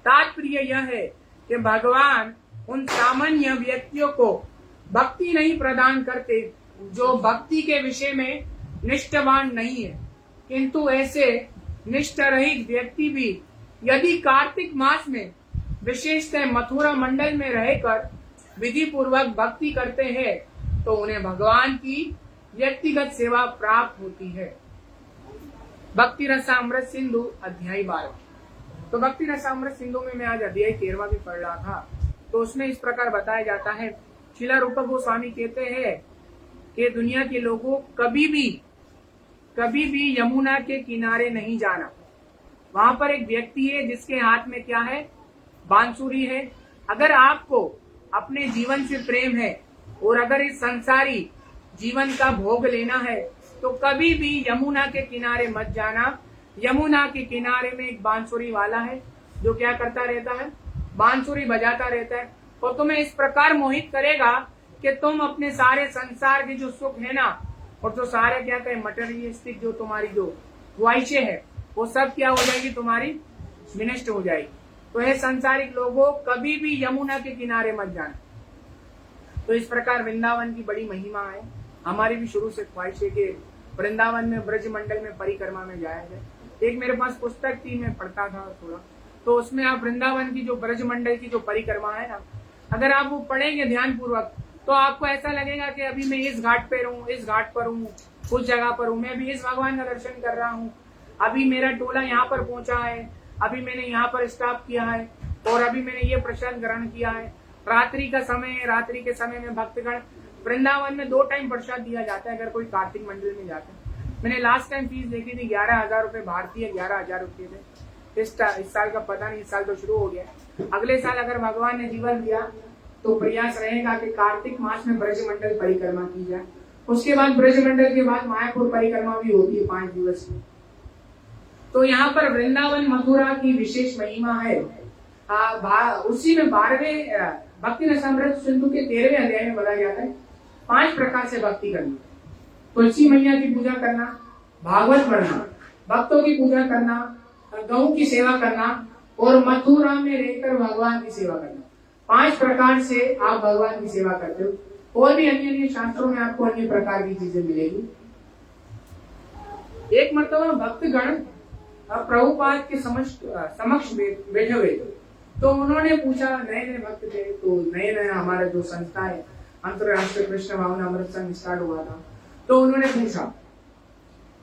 तात्पर्य यह है कि भगवान उन सामान्य व्यक्तियों को भक्ति नहीं प्रदान करते जो भक्ति के विषय में निष्ठावान नहीं है, किंतु ऐसे निष्ठा रहित व्यक्ति भी यदि कार्तिक मास में विशेषतः मथुरा मंडल में रहकर विधि पूर्वक भक्ति करते हैं तो उन्हें भगवान की व्यक्तिगत सेवा प्राप्त होती है। भक्ति रसामृत सिंधु अध्याय 12। तो भक्ति रसामृत सिंधु में मैं आज अध्याय 13 भी पढ़ रहा था, तो उसमें इस प्रकार बताया जाता है। श्रील रूप गोस्वामी कहते हैं कि दुनिया के लोगों कभी भी यमुना के किनारे नहीं जाना। वहां पर एक व्यक्ति है जिसके हाथ में क्या है? बांसुरी है। अगर आपको अपने जीवन से प्रेम है और अगर इस संसारी जीवन का भोग लेना है तो कभी भी यमुना के किनारे मत जाना। यमुना के किनारे में एक बांसुरी वाला है जो क्या करता रहता है? बांसुरी बजाता रहता है और तुम्हें इस प्रकार मोहित करेगा कि तुम अपने सारे संसार के जो सुख है ना, और जो सारे क्या कहें मटेरियलिस्टिक जो तुम्हारी जो ख्वाहिशें है, वो सब क्या हो जाएगी, तुम्हारी विनष्ट हो जाएगी। तो हे संसारिक लोगों, कभी भी यमुना के किनारे मत जाना। तो इस प्रकार वृंदावन की बड़ी महिमा है। हमारी भी शुरू से ख्वाहिश है कि वृंदावन में ब्रज मंडल में परिक्रमा में जाया जाए। एक मेरे पास पुस्तक थी, मैं पढ़ता था थोड़ा, तो उसमें आप वृंदावन की जो ब्रज मंडल की जो परिक्रमा है ना, अगर आप वो पढ़ेंगे ध्यान पूर्वक, तो आपको ऐसा लगेगा कि अभी मैं इस घाट पे हूँ, इस घाट पर हूँ, उस जगह पर हूँ, मैं अभी इस भगवान का दर्शन कर रहा हूँ, अभी मेरा टोला यहाँ पर पहुंचा है, अभी मैंने यहाँ पर स्टॉप किया है, और अभी मैंने ये प्रसाद ग्रहण किया है। रात्रि का समय है, रात्रि के समय में भक्तगण, वृंदावन में 2 टाइम प्रसाद दिया जाता है अगर कोई कार्तिक मंडल में जाता है। मैंने लास्ट टाइम फीस देखी थी 11,000 रुपए भारतीय, 11,000 रुपये थे। इस साल का पता नहीं, इस साल तो शुरू हो गया। अगले साल अगर भगवान ने जीवन दिया तो प्रयास रहेगा कि कार्तिक मास में ब्रज मंडल परिक्रमा की जाए। उसके बाद ब्रज मंडल के बाद मायापुर परिक्रमा भी होती है 5 दिवस की। तो यहाँ पर वृंदावन मथुरा की विशेष महिमा है। उसी में 12वें भक्ति रसामृत सिंधु के 13वें अध्याय में बताया जाता है 5 प्रकार से भक्ति करनी। तुलसी मैया की पूजा करना, भागवत पढ़ना, भक्तों की पूजा करना, गौ की सेवा करना, और मथुरा में रहकर भगवान की सेवा करना। 5 प्रकार से आप भगवान की सेवा करते हो। और भी अन्य अन्य शास्त्रों में आपको अन्य प्रकार की चीजें मिलेगी। एक मर्तबा भक्तगण प्रभुपाद के समक्ष बैठे हुए थे, तो उन्होंने पूछा, नए नए भक्त थे, तो नए नए हमारा जो संस्था है अंतरराष्ट्रीय कृष्ण भावना अमृत संघ स्टार्ट हुआ था, तो उन्होंने पूछा,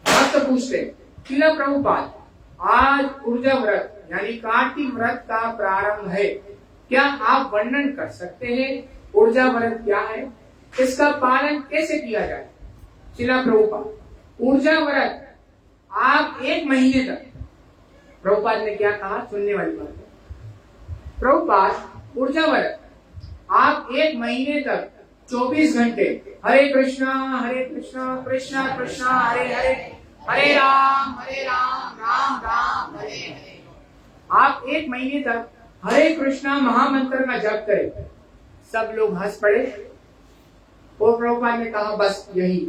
भक्त पूछते, श्रील प्रभुपाद, आज ऊर्जा व्रत यानी कार्तिक व्रत का प्रारंभ है, क्या आप वर्णन कर सकते हैं ऊर्जा व्रत क्या है, इसका पालन कैसे किया जाए? श्रील प्रभुपाद, ऊर्जा व्रत आप 1 महीने तक, प्रभुपाद ने क्या कहा, सुनने वाली बात है। प्रभुपाद, ऊर्जा व्रत आप 1 महीने तक 24 घंटे हरे कृष्णा कृष्णा कृष्णा हरे हरे, हरे राम राम राम हरे हरे, आप 1 महीने तक हरे कृष्णा महामंत्र का जप करें। सब लोग हंस पड़े और प्रभुपाद ने कहा, बस यही।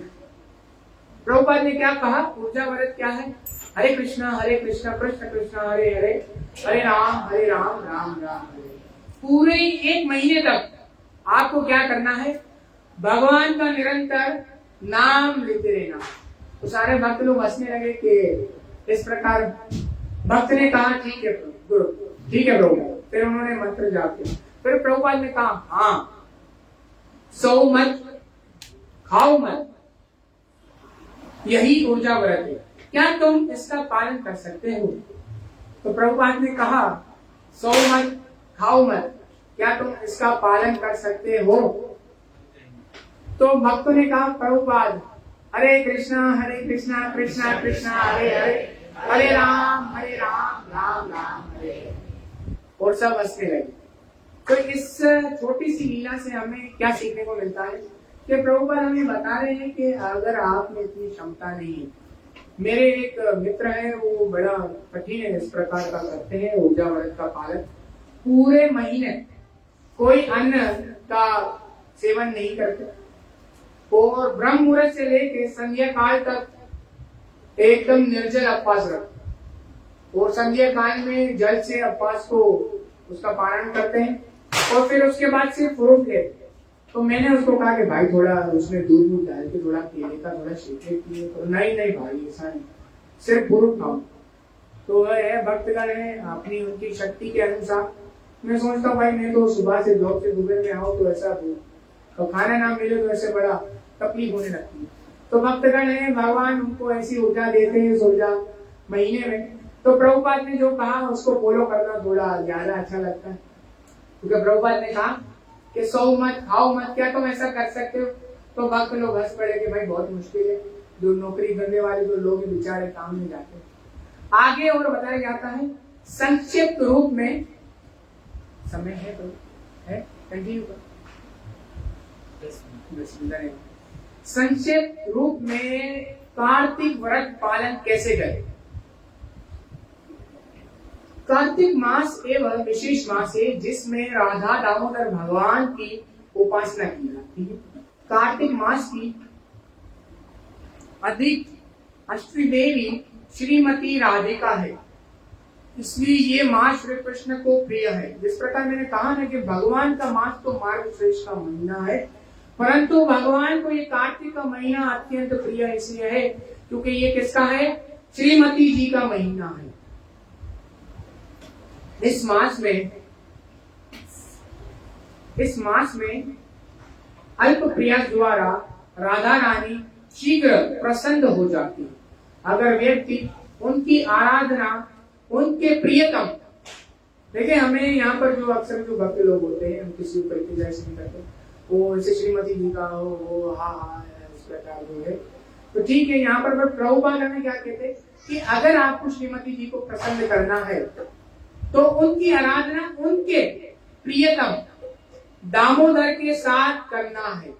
प्रभुपाद ने क्या कहा, ऊर्जा व्रत क्या है, हरे कृष्णा कृष्ण कृष्ण हरे हरे, हरे राम राम राम हरे। पूरे 1 महीने तक आपको क्या करना है, भगवान का निरंतर नाम लेते रहना। तो सारे भक्त लोग हंसने लगे कि इस प्रकार भक्त ने कहा, ठीक है गुरु, ठीक है प्रभु। फिर उन्होंने मंत्र जाप किया। फिर प्रभुपाद ने कहा, हाँ, सो मत, खाओ मत, यही ऊर्जा व्रत है, क्या तुम इसका पालन कर सकते हो? तो प्रभुपाद ने कहा, सो मत, खाओ मत, क्या तुम इसका पालन कर सकते हो? तो भक्तों ने कहा, प्रभुपाद, हरे कृष्णा कृष्णा कृष्णा हरे हरे, हरे राम राम राम हरे। और सब हंसने लगे। तो इस छोटी सी लीला से हमें क्या सीखने को मिलता है कि प्रभुपाद हमें बता रहे हैं कि अगर आप में इतनी क्षमता नहीं है, मेरे एक मित्र है, वो बड़ा कठिन है, इस प्रकार का करते हैं ऊर्जा व्रत का पालन, पूरे महीने कोई अन्न का सेवन नहीं करते और ब्रह्म मुहूर्त से लेके संध्या काल तक एकदम निर्जल उपवास रखते, और संध्या काल में जल से उपवास को उसका पारण करते हैं और फिर उसके बाद सिर्फ फ्रूट लेते। तो मैंने उसको कहा कि भाई थोड़ा उसमें दूध डाल के थोड़ा केले का थोड़ा शेक पिए। तो नहीं भाई, ऐसा नहीं, सिर्फ फ्रूट खाओ। तो है भक्तगण है अपनी उनकी शक्ति के अनुसार। मैं सोचता हूँ भाई, मैं तो सुबह से जॉब से दोपहर में आऊँ तो ऐसा हो, तो खाना ना मिले तो ऐसे बड़ा तकलीफ होने लगती है। तो भक्तगण है, भगवान उनको ऐसी ऊर्जा देते हैं इस ऊर्जा महीने में। तो प्रभुपाद ने जो कहा उसको फॉलो करना थोड़ा ज्यादा अच्छा लगता है, क्योंकि प्रभुपाद ने कहा कि सो मत, खाओ मत, क्या तुम ऐसा कर सकते हो? तो भक्त लोग हंस पड़े कि भाई बहुत मुश्किल है, जो नौकरी करने वाले जो लोग बेचारे काम नहीं जाते। आगे और बताया जाता है संक्षिप्त रूप में, समय है तो है, कंटिन्यू कर, संक्षिप्त रूप में कार्तिक व्रत पालन कैसे करें। कार्तिक मास एवं विशेष मास है जिसमें राधा दामोदर भगवान की उपासना की जाती है। कार्तिक मास की अधिक अष्टमी देवी श्रीमती राधिका है, इसलिए ये मास श्री कृष्ण को प्रिय है। जिस प्रकार मैंने कहा ना कि भगवान का मास तो मार्ग श्रेष्ठ का महीना है, परंतु भगवान को ये कार्तिक का महीना अत्यंत प्रिय इसलिए है क्योंकि ये किसका है? श्रीमती जी का महीना है। इस मास में अल्प प्रयास द्वारा राधा रानी शीघ्र प्रसन्न हो जाती है। अगर व्यक्ति उनकी आराधना उनके प्रियतम, देखिए हमें यहाँ पर जो अक्सर जो भक्त लोग होते हैं हम किसी ऊपर की जैसे नहीं करते, वो जैसे श्रीमती जी का हो वो हाँ इस प्रकार जो है तो ठीक है। यहाँ पर प्रभुपाद हमें क्या कहते हैं कि अगर आपको श्रीमती जी को प्रसन्न करना है तो उनकी आराधना उनके प्रियतम दामोदर के साथ करना है।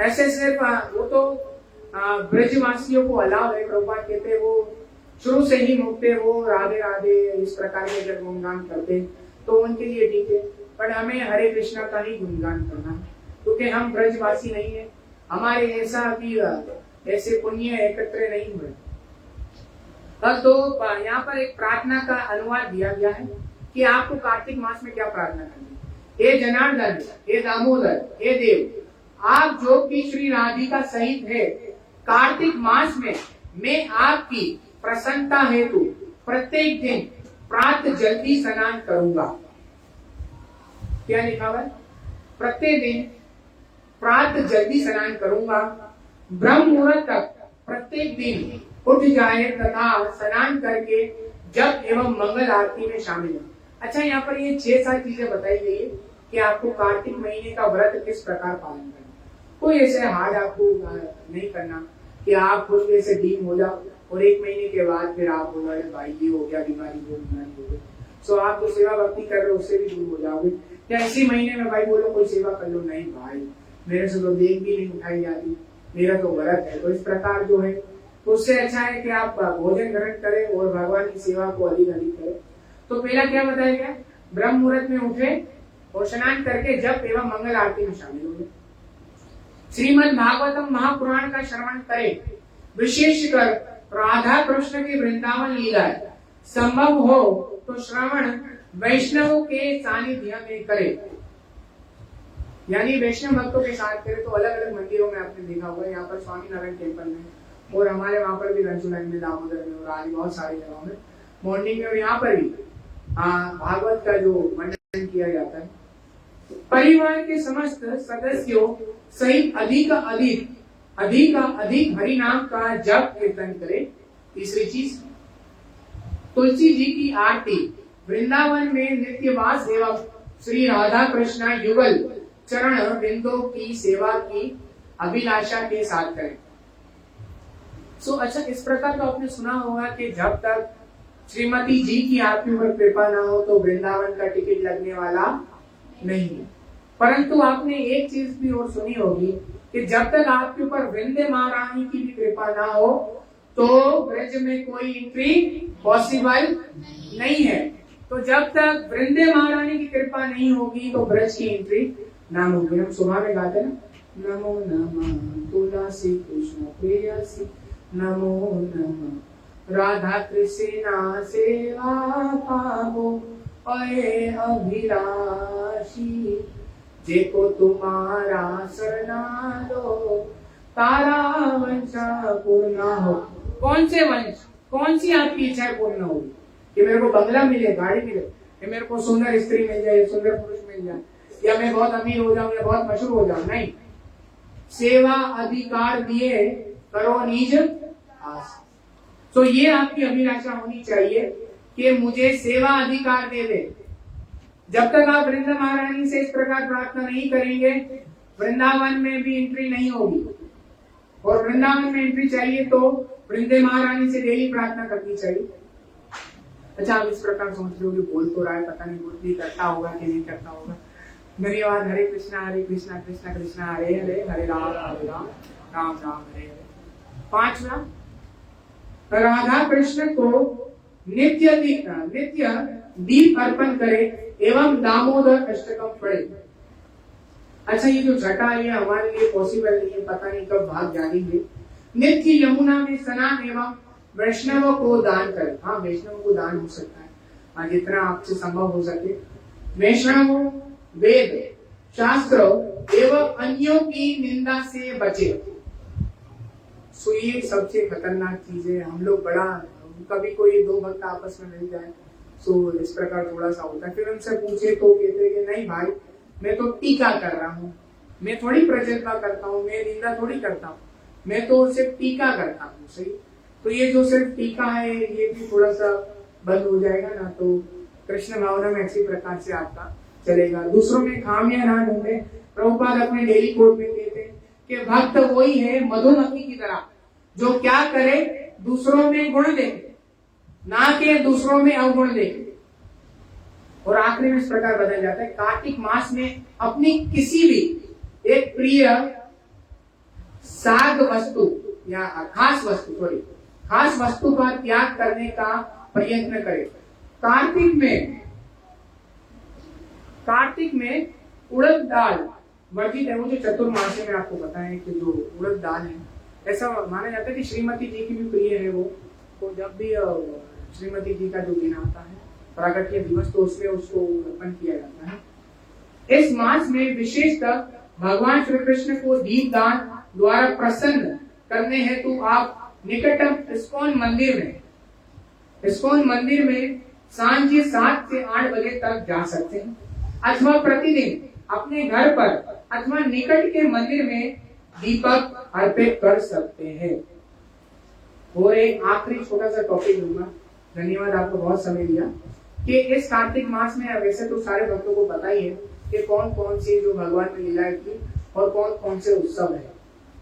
ऐसे सिर्फ वो तो ब्रजवासियों को अलाव है। प्रभुपाद कहते वो शुरू से ही मुक्ते वो राधे राधे इस प्रकार के जब गुणगान करते तो उनके लिए ठीक है, पर हमें हरे कृष्णा का ही गुणगान करना है क्योंकि हम ब्रजवासी नहीं है, हमारे ऐसा भी ऐसे पुण्य एकत्र नहीं हुए। तो यहाँ पर एक प्रार्थना का अनुवाद दिया गया है कि आपको कार्तिक मास में क्या प्रार्थना करनी है। हे जनार्दन, हे दामोदर, हे देव, आप जो कि श्री राधिका सहित है, कार्तिक मास में मैं आपकी प्रसन्नता हेतु प्रत्येक दिन प्रातः जल्दी स्नान करूंगा। क्या लिखा हुआ है? प्रत्येक दिन प्रातः जल्दी स्नान करूंगा, ब्रह्म मुहूर्त तक प्रत्येक दिन उठ जाए तथा स्नान करके जप एवं मंगल आरती में शामिल हो। अच्छा, यहाँ पर ये 6-7 चीजें बताई गई है कि आपको कार्तिक महीने का व्रत किस प्रकार पालन करना। कोई ऐसे हार्ड आपको नहीं करना कि आप खुद ऐसे डीम हो जाओ और 1 महीने के बाद फिर आप हो गए भाई ये हो गया बीमारी हो गई, सो आप जो सेवा भक्ति कर रहे हो उससे भी दूर हो जाओगे। या इसी महीने में भाई बोलो कोई सेवा कर लो, नहीं भाई मेरे से तो देख भी नहीं उठाई जाती, मेरा तो व्रत है। तो इस प्रकार जो है तो उससे अच्छा है कि आप भोजन ग्रहण करें और भगवान की सेवा को अधिक अधिक करें। तो पहला क्या बताया गया? ब्रह्म मुहूर्त में उठे और स्नान करके जप एवं मंगल आरती में शामिल हो गए। श्रीमद् भागवतम महापुराण का श्रवण करें, विशेषकर राधा कृष्ण की वृंदावन लीलाएं संभव हो तो श्रवण वैष्णवों के सानिध्य में करें, यानी वैष्णव भक्तों के साथ करें। तो अलग अलग मंदिरों में आपने देखा होगा, यहाँ पर स्वामी नारायण टेम्पल में और हमारे वहां पर भी रंजुलाई में, दामोदर में और आदि बहुत सारी जगहों में मॉर्निंग में और यहाँ पर भी भागवत का जो मंडन किया जाता है। परिवार के समस्त सदस्यों सहित अधिक हरि नाम का जप कीर्तन करें। तीसरी चीज, तुलसी जी की आरती वृंदावन में नित्यवास एवं श्री राधा कृष्ण युगल चरण बिंदु की सेवा की अभिलाषा के साथ करें। अच्छा, इस प्रकार तो आपने सुना होगा कि जब तक श्रीमती जी की आपके ऊपर कृपा ना हो तो वृंदावन का टिकट लगने वाला नहीं है। परंतु आपने एक चीज भी और सुनी होगी कि जब तक आपके ऊपर वृंदे महारानी की भी कृपा ना हो तो ब्रज में कोई एंट्री पॉसिबल नहीं है। तो जब तक वृंदे महारानी की कृपा नहीं होगी तो ब्रज की एंट्री नामुमकिन। हम सुबह में गाते ना, नमो नमः तुलसी कृष्ण प्रेयसी, नमो नमः राधा कृष्णा सेवा पावो, अये अभिलाषी जेको तुम्हारा शरणा लो, तारा वंशा पूर्ण हो। कौन से वंश, कौन सी आपकी इच्छा पूर्ण होगी? कि मेरे को बंगला मिले, गाड़ी मिले, कि मेरे को सुंदर स्त्री मिल जाए, सुंदर पुरुष मिल जाए, या मैं बहुत अमीर हो जाऊं या बहुत मशहूर हो जाऊं? नहीं, सेवा अधिकार दिए करो निज आस। तो ये आपकी अभिलाषा होनी चाहिए कि मुझे सेवा अधिकार दे दे। जब तक आप वृंदा महारानी से इस प्रकार प्रार्थना नहीं करेंगे, वृंदावन में भी एंट्री नहीं होगी। और वृंदावन में एंट्री चाहिए तो वृंदे महारानी से डेली प्रार्थना करनी चाहिए। अच्छा, आप इस प्रकार सोच रहे हो कि बोल तो रहा है, पता नहीं बोल करता होगा कि नहीं करता होगा। धन्यवाद। हरे कृष्णा कृष्णा कृष्णा हरे हरे, हरे राम राम राम हरे हरे। 5वां, राधा कृष्ण को नित्य दीप अर्पण करे एवं दामोदर अष्टकम पढ़े। अच्छा, ये जो जटा है हमारे लिए पॉसिबल नहीं है, पता नहीं कब भाग जाएंगे। नित्य यमुना में स्नान एवं वैष्णव को दान करे। हाँ, वैष्णव को दान हो सकता है, जितना आपसे संभव हो सके। वैष्णव वेद शास्त्र एवं अन्यों की निंदा से बचे। सो ये सबसे खतरनाक चीज है। हम लोग बड़ा, कभी कोई दो भक्त आपस में मिल जाए सो इस प्रकार थोड़ा सा होता है। फिर उनसे पूछे तो कहते हैं कि नहीं भाई, मैं तो टीका कर रहा हूँ, मैं थोड़ी प्रचेता करता हूँ, मैं निंदा थोड़ी करता हूँ, मैं तो सिर्फ टीका करता हूँ। सही, तो ये जो सिर्फ टीका है ये भी थोड़ा सा बंद हो जाएगा ना, तो कृष्ण भावना में इसी प्रकार से आपका चलेगा। दूसरों में खामियां ना ढूंढे। प्रभुपाद अपने डेली कोड में कहते हैं कि भक्त वही है मधुमक्खी की तरह जो क्या करे, दूसरों में गुण देखे, ना कि दूसरों में अवगुण देखे। और आखिरी में इस प्रकार बदल जाता है, कार्तिक मास में अपनी किसी भी एक प्रिय साध वस्तु या खास वस्तु का त्याग करने का प्रयत्न करे। कार्तिक में उड़द दाल वर्जित है। वो जो चतुर्मासी में आपको पता है कि जो उड़द दाल है, ऐसा माना जाता है कि श्रीमती जी की भी प्रिय है वो। तो जब भी श्रीमती जी का जो दिन आता है, प्राकट्य दिवस, तो उसमें उसको अर्पण किया जाता है। इस मास में विशेषतः भगवान श्री कृष्ण को दीप दान द्वारा प्रसन्न करने हेतु आप निकटम इस्कॉन मंदिर में सांझ 7 से 8 बजे तक जा सकते हैं, अथवा प्रतिदिन अपने घर पर अथवा निकट के मंदिर में दीपक अर्पित कर सकते हैं। और एक आखिरी छोटा सा टॉपिक दूंगा, धन्यवाद, आपको बहुत समय दिया। कि इस कार्तिक मास में वैसे तो सारे भक्तों को पता ही है कि कौन कौन सी जो भगवान ने लीलाएं की और कौन कौन से उत्सव है।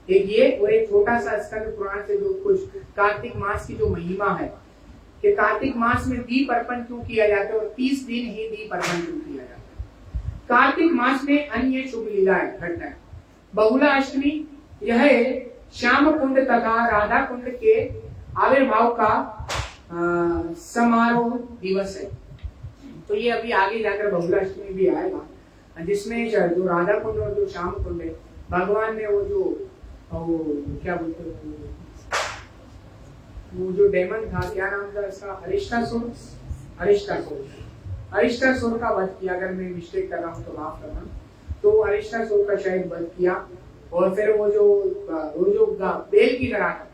एक ये और एक छोटा सा स्कंद पुराण से जो कुछ कार्तिक मास की जो महिमा है कि कार्तिक मास में दीप अर्पण क्यों किया जाता है और 30 दिन ही दीप अर्पण क्यों किया जाता है। कार्तिक मास में अन्य शुभ लीलाएं घटना। बहुला अष्टमी, यह श्याम कुंड तथा राधा कुंड के आविर्भाव का समारोह दिवस है। तो ये अभी आगे जाकर बहुला अष्टमी भी आएगा, जिसमें जो राधा कुंड और जो श्याम कुंड है, भगवान ने वो जो क्या बोलते हैं, वो जो डेमन था, क्या नाम था इसका, अरिष्टासुर का वध किया। अगर मैं मिस्टेक कर रहा हूँ तो माफ करना। तो अरिष्टासुर का शायद वध किया और फिर वो जो बेल की तरह था,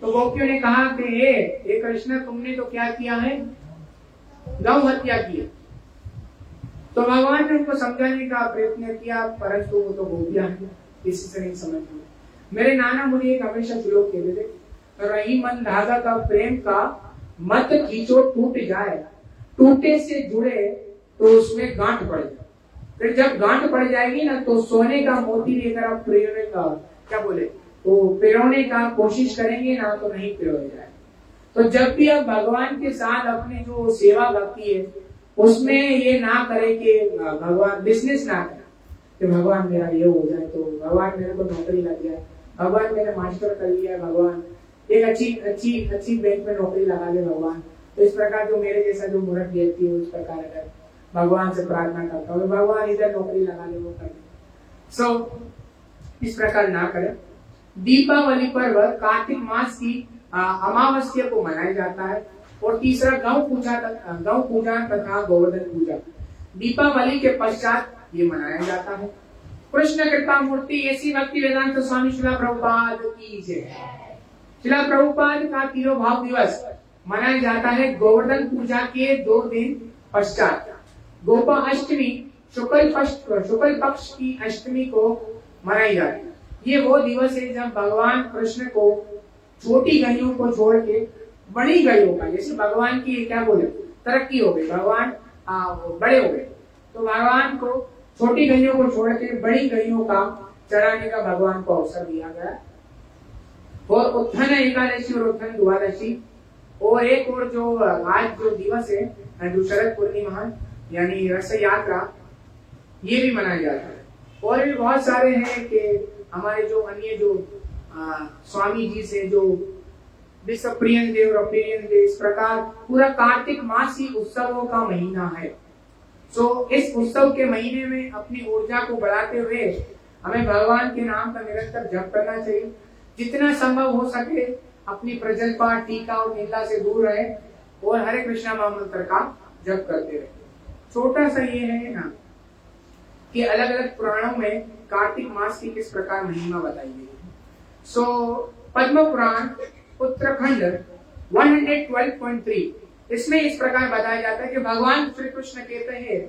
तो गोपियों ने कहा कि हे कृष्ण, तुमने तो क्या किया है, गौ हत्या की है। तो भगवान ने उनको समझाने का प्रयत्न किया, परंतु वो तो गोपियां हैं, किसी से नहीं समझ में। मेरे नाना मुनि एक हमेशा श्लोक कहते थे, रही मन धागा का प्रेम का मत खींचो टूट जाए, टूटे से जुड़े तो उसमें गांठ पड़ जाए। फिर जब गांठ पड़ जाएगी ना, तो सोने का मोती लेकर आप पिरोने का कोशिश करेंगे ना, तो नहीं पिरोया जाए। तो जब भी आप भगवान के साथ अपनी जो सेवा भक्ति है उसमें ये ना करे कि भगवान बिजनेस ना करे कि भगवान मेरा ये हो जाए, तो भगवान मेरे को नौकरी लग गया, भगवान मेरा मास्टर कर लिया, भगवान एक अच्छी बैंक में नौकरी लगा ले भगवान। तो इस प्रकार जो मेरे जैसा जो मूर्ख व्यक्ति है, उस प्रकार अगर भगवान से प्रार्थना करता हूँ, भगवान इधर नौकरी लगा ले, वो कर ले। सो इस प्रकार ना करें। दीपावली पर्व कार्तिक मास की अमावस्या को मनाया जाता है। और तीसरा गौ पूजा तथा गोवर्धन पूजा दीपावली के पश्चात ये मनाया जाता है। कृष्ण कृपा मूर्ति ऐसी भक्ति वेदांत स्वामी शिला प्रभुपाद की जय। शिला प्रभुपाद का तिरोभाव दिवस मनाया जाता है गोवर्धन पूजा के 2 दिन पश्चात। गोपा अष्टमी शुक्ल पक्ष की अष्टमी को मनाई जाती है। ये वो दिवस है जब भगवान कृष्ण को छोटी गायों को छोड़ के बड़ी गायों का, जैसे भगवान की क्या बोले तरक्की हो गई, भगवान बड़े हो गए, तो भगवान को छोटी गायों को छोड़ के बड़ी गायों का चढ़ाने का भगवान को अवसर दिया गया। और उत्थान एकादशी और उत्थान द्वादशी और एक और जो आज जो दिवस है जो शरद पूर्णिमा यानी रथ यात्रा, ये भी मनाया जाता है। और भी बहुत सारे हैं कि हमारे जो अन्य जो स्वामी जी से जो दिस अप्रियन डे और अप्रियन डे, इस प्रकार पूरा कार्तिक मास ही उत्सवों का महीना है। सो इस उत्सव के महीने में अपनी ऊर्जा को बढ़ाते हुए हमें भगवान के नाम का निरंतर जप करना चाहिए। जितना संभव हो सके अपनी प्रजल पाठ, टीका और निंदा से दूर रहे और हरे कृष्णा महामंत्र का जप करते रहे। छोटा सा ये है ना कि अलग अलग पुराणों में कार्तिक मास की किस प्रकार महिमा बताई गई है। सो पद्म पुराण उत्तराखंड 112.3, इसमें इस प्रकार बताया जाता है कि भगवान श्री कृष्ण कहते हैं,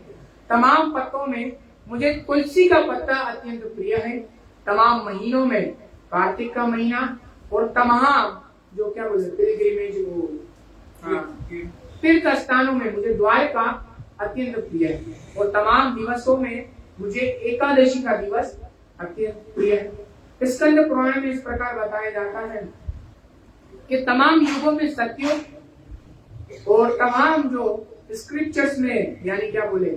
तमाम पत्तों में मुझे तुलसी का पत्ता अत्यंत प्रिय है। तमाम महीनों में कार्तिक का महीना और तमाम जो क्या बोलते पिलग्रिमेज तीर्थ स्थानों में मुझे द्वारका अत्यंत प्रिय है और तमाम दिवसों में मुझे एकादशी का दिवस अत्यंत प्रिय है। स्कंद पुराण में इस प्रकार बताया जाता है कि तमाम युगों में सत्युग और तमाम जो स्क्रिप्चर्स में यानी क्या बोले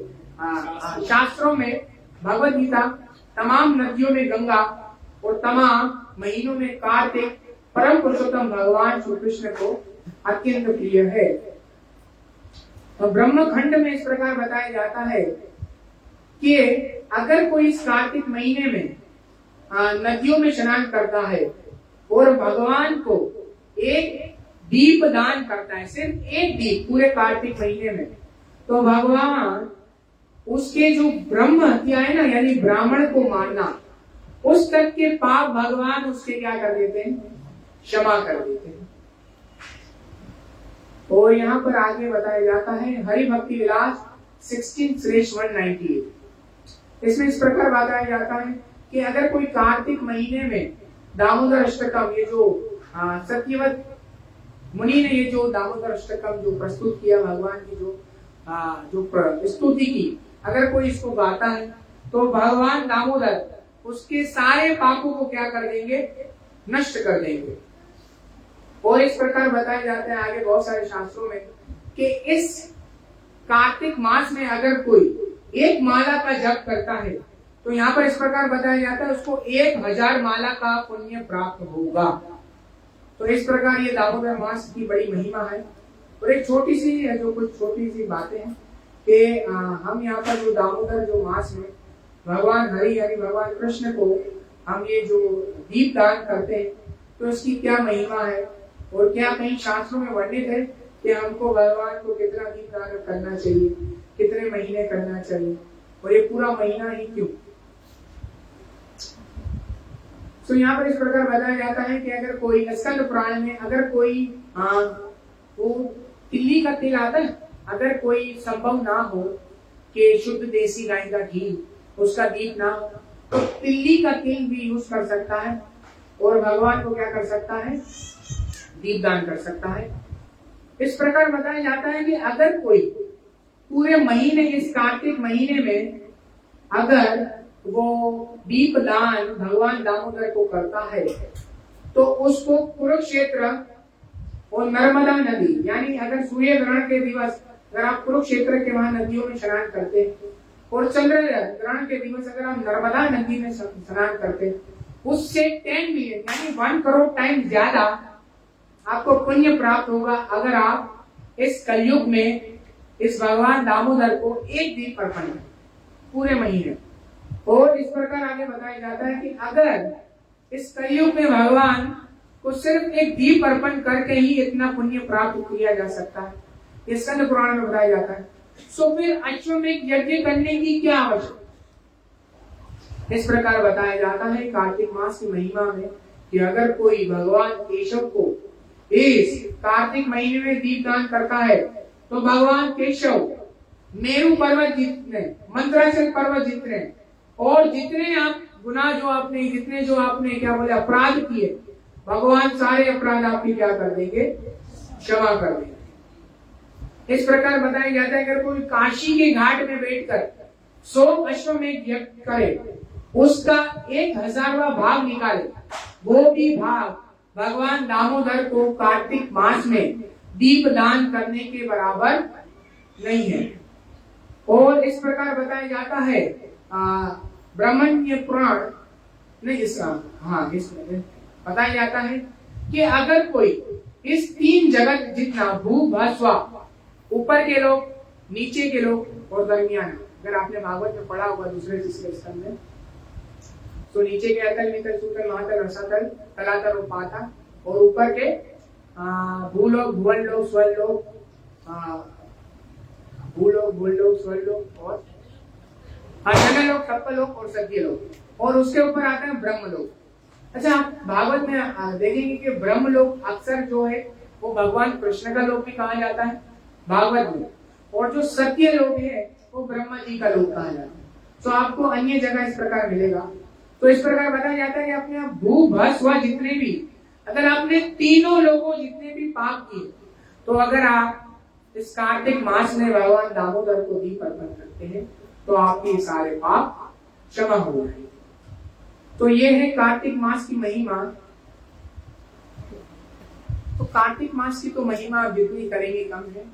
शास्त्रों में भगवद गीता, तमाम नदियों में गंगा और तमाम महीनों में कार्तिक परम पुरुषोत्तम भगवान श्री कृष्ण को अत्यंत प्रिय है। और ब्रह्म खंड में इस प्रकार बताया जाता है कि अगर कोई इस कार्तिक महीने में नदियों में स्नान करता है और भगवान को एक दीप दान करता है, सिर्फ एक दीप पूरे कार्तिक महीने में, तो भगवान उसके जो ब्रह्म हत्या है ना यानी ब्राह्मण को मारना, उस तक के पाप भगवान उसके क्या कर देते हैं, क्षमा कर देते हैं। और यहाँ पर आगे बताया जाता है हरि भक्ति विलास 16/198, इसमें इस प्रकार बताया जाता है कि अगर कोई कार्तिक महीने में दामोदर अष्टकम, ये जो सत्यवत मुनि ने ये जो दामोदर अष्टकम जो प्रस्तुत किया भगवान की जो स्तुति की, अगर कोई इसको गाता है तो भगवान दामोदर उसके सारे पापों को क्या कर देंगे, नष्ट कर देंगे। और इस प्रकार बताया जाता है आगे बहुत सारे शास्त्रों में कि इस कार्तिक मास में अगर कोई एक माला का जप करता है तो यहाँ पर इस प्रकार बताया जाता है उसको 1000 माला का पुण्य प्राप्त होगा। तो इस प्रकार ये दामोदर मास की बड़ी महिमा है। और एक छोटी सी जो कुछ छोटी सी बातें हैं कि हम यहाँ पर जो दामोदर जो मास में भगवान हरि भगवान कृष्ण को हम ये जो दीप दान करते हैं तो इसकी क्या महिमा है और क्या कहीं शास्त्रों में वर्णित है कि हमको भगवान को कितना दीप दान करना चाहिए, कितने महीने करना चाहिए और ये पूरा महीना ही क्यों। तो यहाँ पर इस प्रकार बताया जाता है कि अगर कोई स्कंद पुराण में अगर कोई वो तिल्ली का तिल आता है, अगर कोई संभव ना हो कि शुद्ध देसी गाय का घी उसका दीप ना हो तो तिल्ली का तिल भी यूज कर सकता है और भगवान को क्या कर सकता है, दीप दान कर सकता है। इस प्रकार बताया जाता है कि अगर कोई पूरे महीने इस कार्तिक महीने में अगर वो दीप दान भगवान दामोदर को करता है तो उसको कुरुक्षेत्र और नर्मदा नदी यानी अगर सूर्य ग्रहण के दिवस अगर आप कुरुक्षेत्र के वहां नदियों में स्नान करते और चंद्र ग्रहण के दिवस अगर आप नर्मदा नदी में स्नान करते उससे 10 मिलियन यानी 1 करोड़ टाइम ज्यादा आपको पुण्य प्राप्त होगा अगर आप इस कलयुग में इस भगवान दामोदर को एक दीप अर्पण करें पूरे महीने। और इस प्रकार आगे बताया जाता है कि अगर इस कलयुग में भगवान को सिर्फ एक दीप अर्पण करके ही इतना पुण्य प्राप्त किया जा सकता है, ये स्कंद पुराण में बताया जाता है। सो फिर अश्वमेध यज्ञ करने की क्या आवश्यकता, इस प्रकार बताया जाता है कार्तिक मास की महिमा में कि अगर कोई भगवान केशव को इस कार्तिक महीने में दीपदान करता है तो भगवान केशव मेरू पर्वत जितने, मंदराचल पर्वत जितने और जितने आप गुनाह जो आपने क्या बोले अपराध किए, भगवान सारे अपराध आपकी क्या कर देंगे, क्षमा कर देंगे। इस प्रकार बताया जाता है अगर कोई काशी के घाट में बैठकर 100 अश्वमेध यज्ञ करे, उसका 1000वां भाग निकाले, वो भी भाग भगवान दामोदर को कार्तिक मास में दीप दान करने के बराबर नहीं है। और इस प्रकार बताया जाता है ब्रह्मण्य पुराण में इसमें बताया जाता है कि अगर कोई इस तीन जगत जितना भू भ स्व, ऊपर के लोग, नीचे के लोग और दरमियान। अगर आपने भागवत में पढ़ा होगा दूसरे तीसरे स्कंद में, तो नीचे के अतल नितल सुतल महातल रसातल तलातल और पाताल, और ऊपर के भूलोक भुवन लोक स्वर्ग लोक, भूलोक भुवन लोक स्वर्ग लोक और जनन लोक तप लोक और सत्य लोक, और उसके ऊपर आता है ब्रह्म लोक। अच्छा, आप भागवत में देखेंगे कि ब्रह्म लोक अक्सर जो है वो भगवान कृष्ण का लोक भी कहा जाता है भागवत में, और जो सत्य लोक है वो ब्रह्मा जी का लोक कहा जाता है। तो आपको अन्य जगह इस प्रकार मिलेगा। तो इस प्रकार बताया जाता है कि अपने भू भ स्व जितने भी, अगर आपने तीनों लोगों जितने भी पाप किए, तो अगर आप इस कार्तिक मास में भगवान दामोदर को दीप अर्पण करते हैं तो आपके सारे पाप क्षमा हो जाएंगे। तो ये है कार्तिक मास की महिमा। तो कार्तिक मास की तो महिमा आप जितनी करेंगे कम है।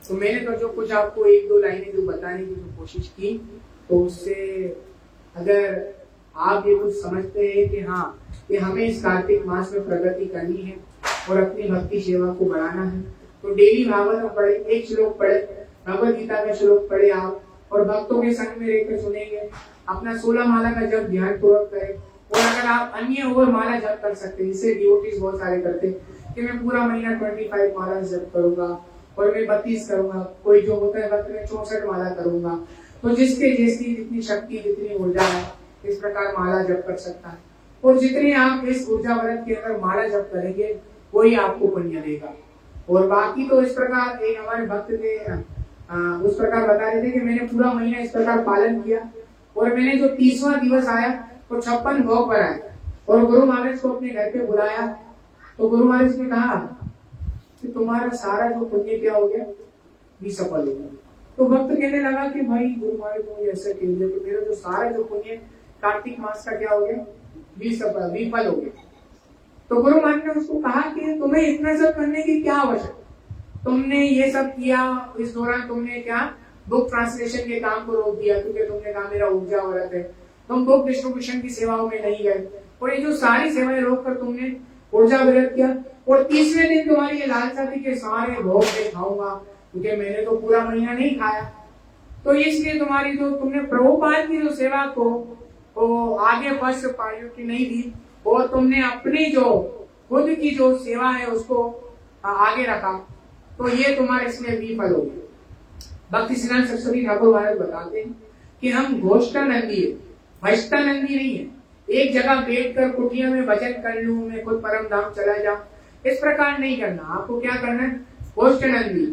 तो मैंने तो जो कुछ आपको एक दो लाइनें जो बताने की जो कोशिश की, तो उससे अगर आप ये कुछ समझते हैं कि हाँ, कि हमें इस कार्तिक मास में प्रगति करनी है और अपनी भक्ति सेवा को बढ़ाना है, तो डेली भागवत में पढ़े, एक श्लोक पढ़े, भगवद गीता का श्लोक पढ़े आप, और भक्तों के संग में रहकर सुनेंगे, अपना 16 माला का जप ध्यान पूर्वक करें। और अगर आप अन्य और माला जप कर सकते हैं, जिससे डिवोटीज बहुत सारे करते हैं कि मैं पूरा महीना 25 माला जप करूंगा और मैं 32 करूंगा, कोई जो होता है भक्त में 64 माला करूंगा। तो जिसके जैसी जितनी शक्ति जितनी ऊर्जा है इस प्रकार माला जप कर सकता है, और जितने आप इस ऊर्जा व्रत के अंदर माला जप करेंगे वही आपको पुण्य देगा। और बाकी तो इस प्रकार एक हमारे भक्त थे उस प्रकार बता रहे थे कि मैंने पूरा महीना इस प्रकार पालन किया, और मैंने जो 30वां दिवस आया तो 56 भोग बनाए और गुरु महाराज को अपने घर पे बुलाया। तो गुरु महाराज ने कहा कि तुम्हारा सारा जो पुण्य क्या हो गया, भी सफल हो गया। तो भक्त कहने लगा कि भाई गुरु महाराज मुझे ऐसा कह दिया कि मेरा जो सारा जो पुण्य कार्तिक मास का क्या हो गया, विफल हो गया। तो गुरु महाराज ने उसको कहा कि तुम्हें इतना सब करने की क्या आवश्यकता, तुमने ये सब किया, इस दौरान तुमने क्या बुक ट्रांसलेशन के काम को रोक दिया क्योंकि तुमने कहा मेरा ऊर्जा व्रत है, तुम बुक डिस्ट्रीब्यूशन की सेवाओं में नहीं गए, और ये जो सारी सेवाएं रोक कर तुमने ऊर्जा व्रत किया, और 30वें दिन तुम्हारी ये लालसा थी कि सारे भोग मैं खाऊंगा क्योंकि मैंने तो पूरा महीना नहीं खाया। तो इसलिए तुम्हारी जो तुमने प्रभुपाद की जो सेवा को वो आगे फर्स्ट प्रायोरिटी नहीं दी, और तुमने अपनी जो खुद की जो सेवा है उसको आगे रखा, तो ये तुम्हारे इसमें विफल हो गया। भक्ति सिद्धांत सरस्वती ठाकुर महाराज बताते हैं कि हम घोष्टानंदी है, भ्रष्टानंदी नहीं है। एक जगह बैठकर कुटिया में भजन कर लूं, मैं खुद परम धाम चला जाऊं, इस प्रकार नहीं करना। आपको क्या करना है, घोष्टानंदी,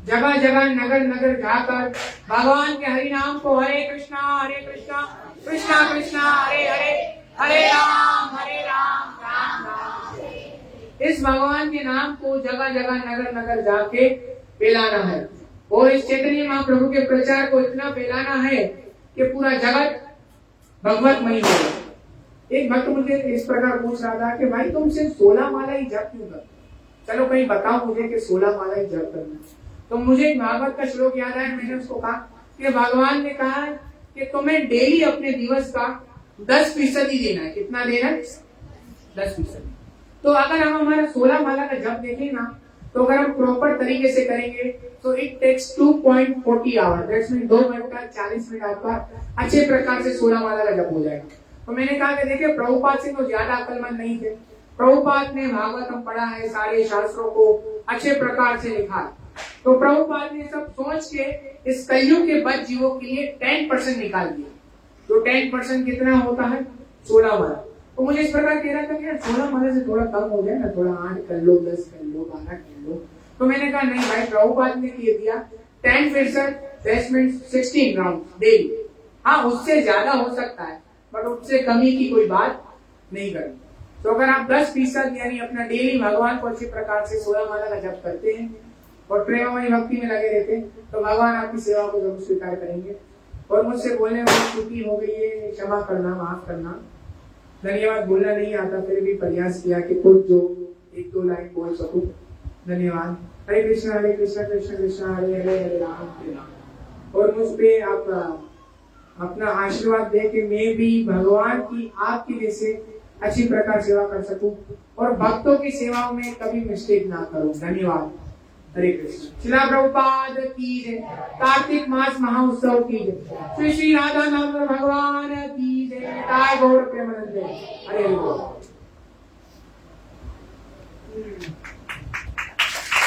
जगह जगह नगर नगर जाकर भगवान के हरि नाम को हरे कृष्णा कृष्णा कृष्णा हरे हरे, हरे राम राम राम, इस भगवान के नाम को जगह जगह नगर नगर जाके फैलाना है। और इस चैतन्य महाप्रभु के प्रचार को इतना फैलाना है कि पूरा जगत भगवतमय हो। एक भक्त मुझे इस प्रकार पूछ रहा था कि भाई तुम सिर्फ 16 माला ही जप क्यों कर, चलो कहीं बताओ मुझे कि 16 माला ही जप करना। तो मुझे एक भागवत का श्लोक याद आया, मैंने उसको कहा कि भगवान ने कहा कि तुम्हें डेली अपने दिवस का 10% ही देना है। कितना देना है, 10%। तो अगर हम हमारा 16 माला का जप देखें ना, तो अगर हम प्रॉपर तरीके से करेंगे तो it takes 2.40 hour, that's mean 2 घंटा 40 मिनट आपका अच्छे प्रकार से 16 माला का जप हो जाएगा। तो मैंने कहा कि देखिए प्रभुपाद से तो ज्यादा अक्लमंद नहीं थे, प्रभुपाद ने भागवतम पढ़ा है, सारे शास्त्रों को अच्छे प्रकार से लिखा है। तो प्रभुपाद ने सब सोच के इस कलयुग के बद जीवों के लिए 10% निकाल दिया। तो 10% कितना होता है, 16 माला। तो मुझे इस प्रकार कह रहा था कि 16 माला से थोड़ा कम हो जाए ना, थोड़ा 8 कर लो, 10 कर लो, 12 कर लो। तो मैंने कहा नहीं भाई, प्रभुपाद ने कह दिया 10% दैट्स मींस 16 राउंड डेली। हाँ, उससे ज्यादा हो सकता है बट उससे कमी की कोई बात नहीं करनी। तो अगर आप 10% यानी अपना डेली भगवान को अच्छे प्रकार से 16 माला का जप करते हैं और प्रेममयी भक्ति में लगे रहते हैं, तो भगवान आपकी सेवा को जरूर स्वीकार करेंगे। और मुझसे बोलने में त्रुटि हो गई है, क्षमा करना, माफ करना। धन्यवाद, बोलना नहीं आता फिर भी प्रयास किया कि खुद जो 1-2 लाइन बोल सकूं। धन्यवाद। हरे कृष्णा कृष्ण कृष्ण हरे हरे, हरे राम। और मुझ पे आप अपना आशीर्वाद दे कि मैं भी भगवान की आपकी जैसे अच्छी प्रकार सेवा कर सकूं। और भक्तों की सेवाओं में कभी मिस्टेक ना करो। धन्यवाद। हरे कृष्ण। श्रील प्रभुपाद की जय। कार्तिक मास महोत्सव की जय। श्री श्री राधा नाम भगवान की जय। गौर प्रेमानंद। हरे बोल।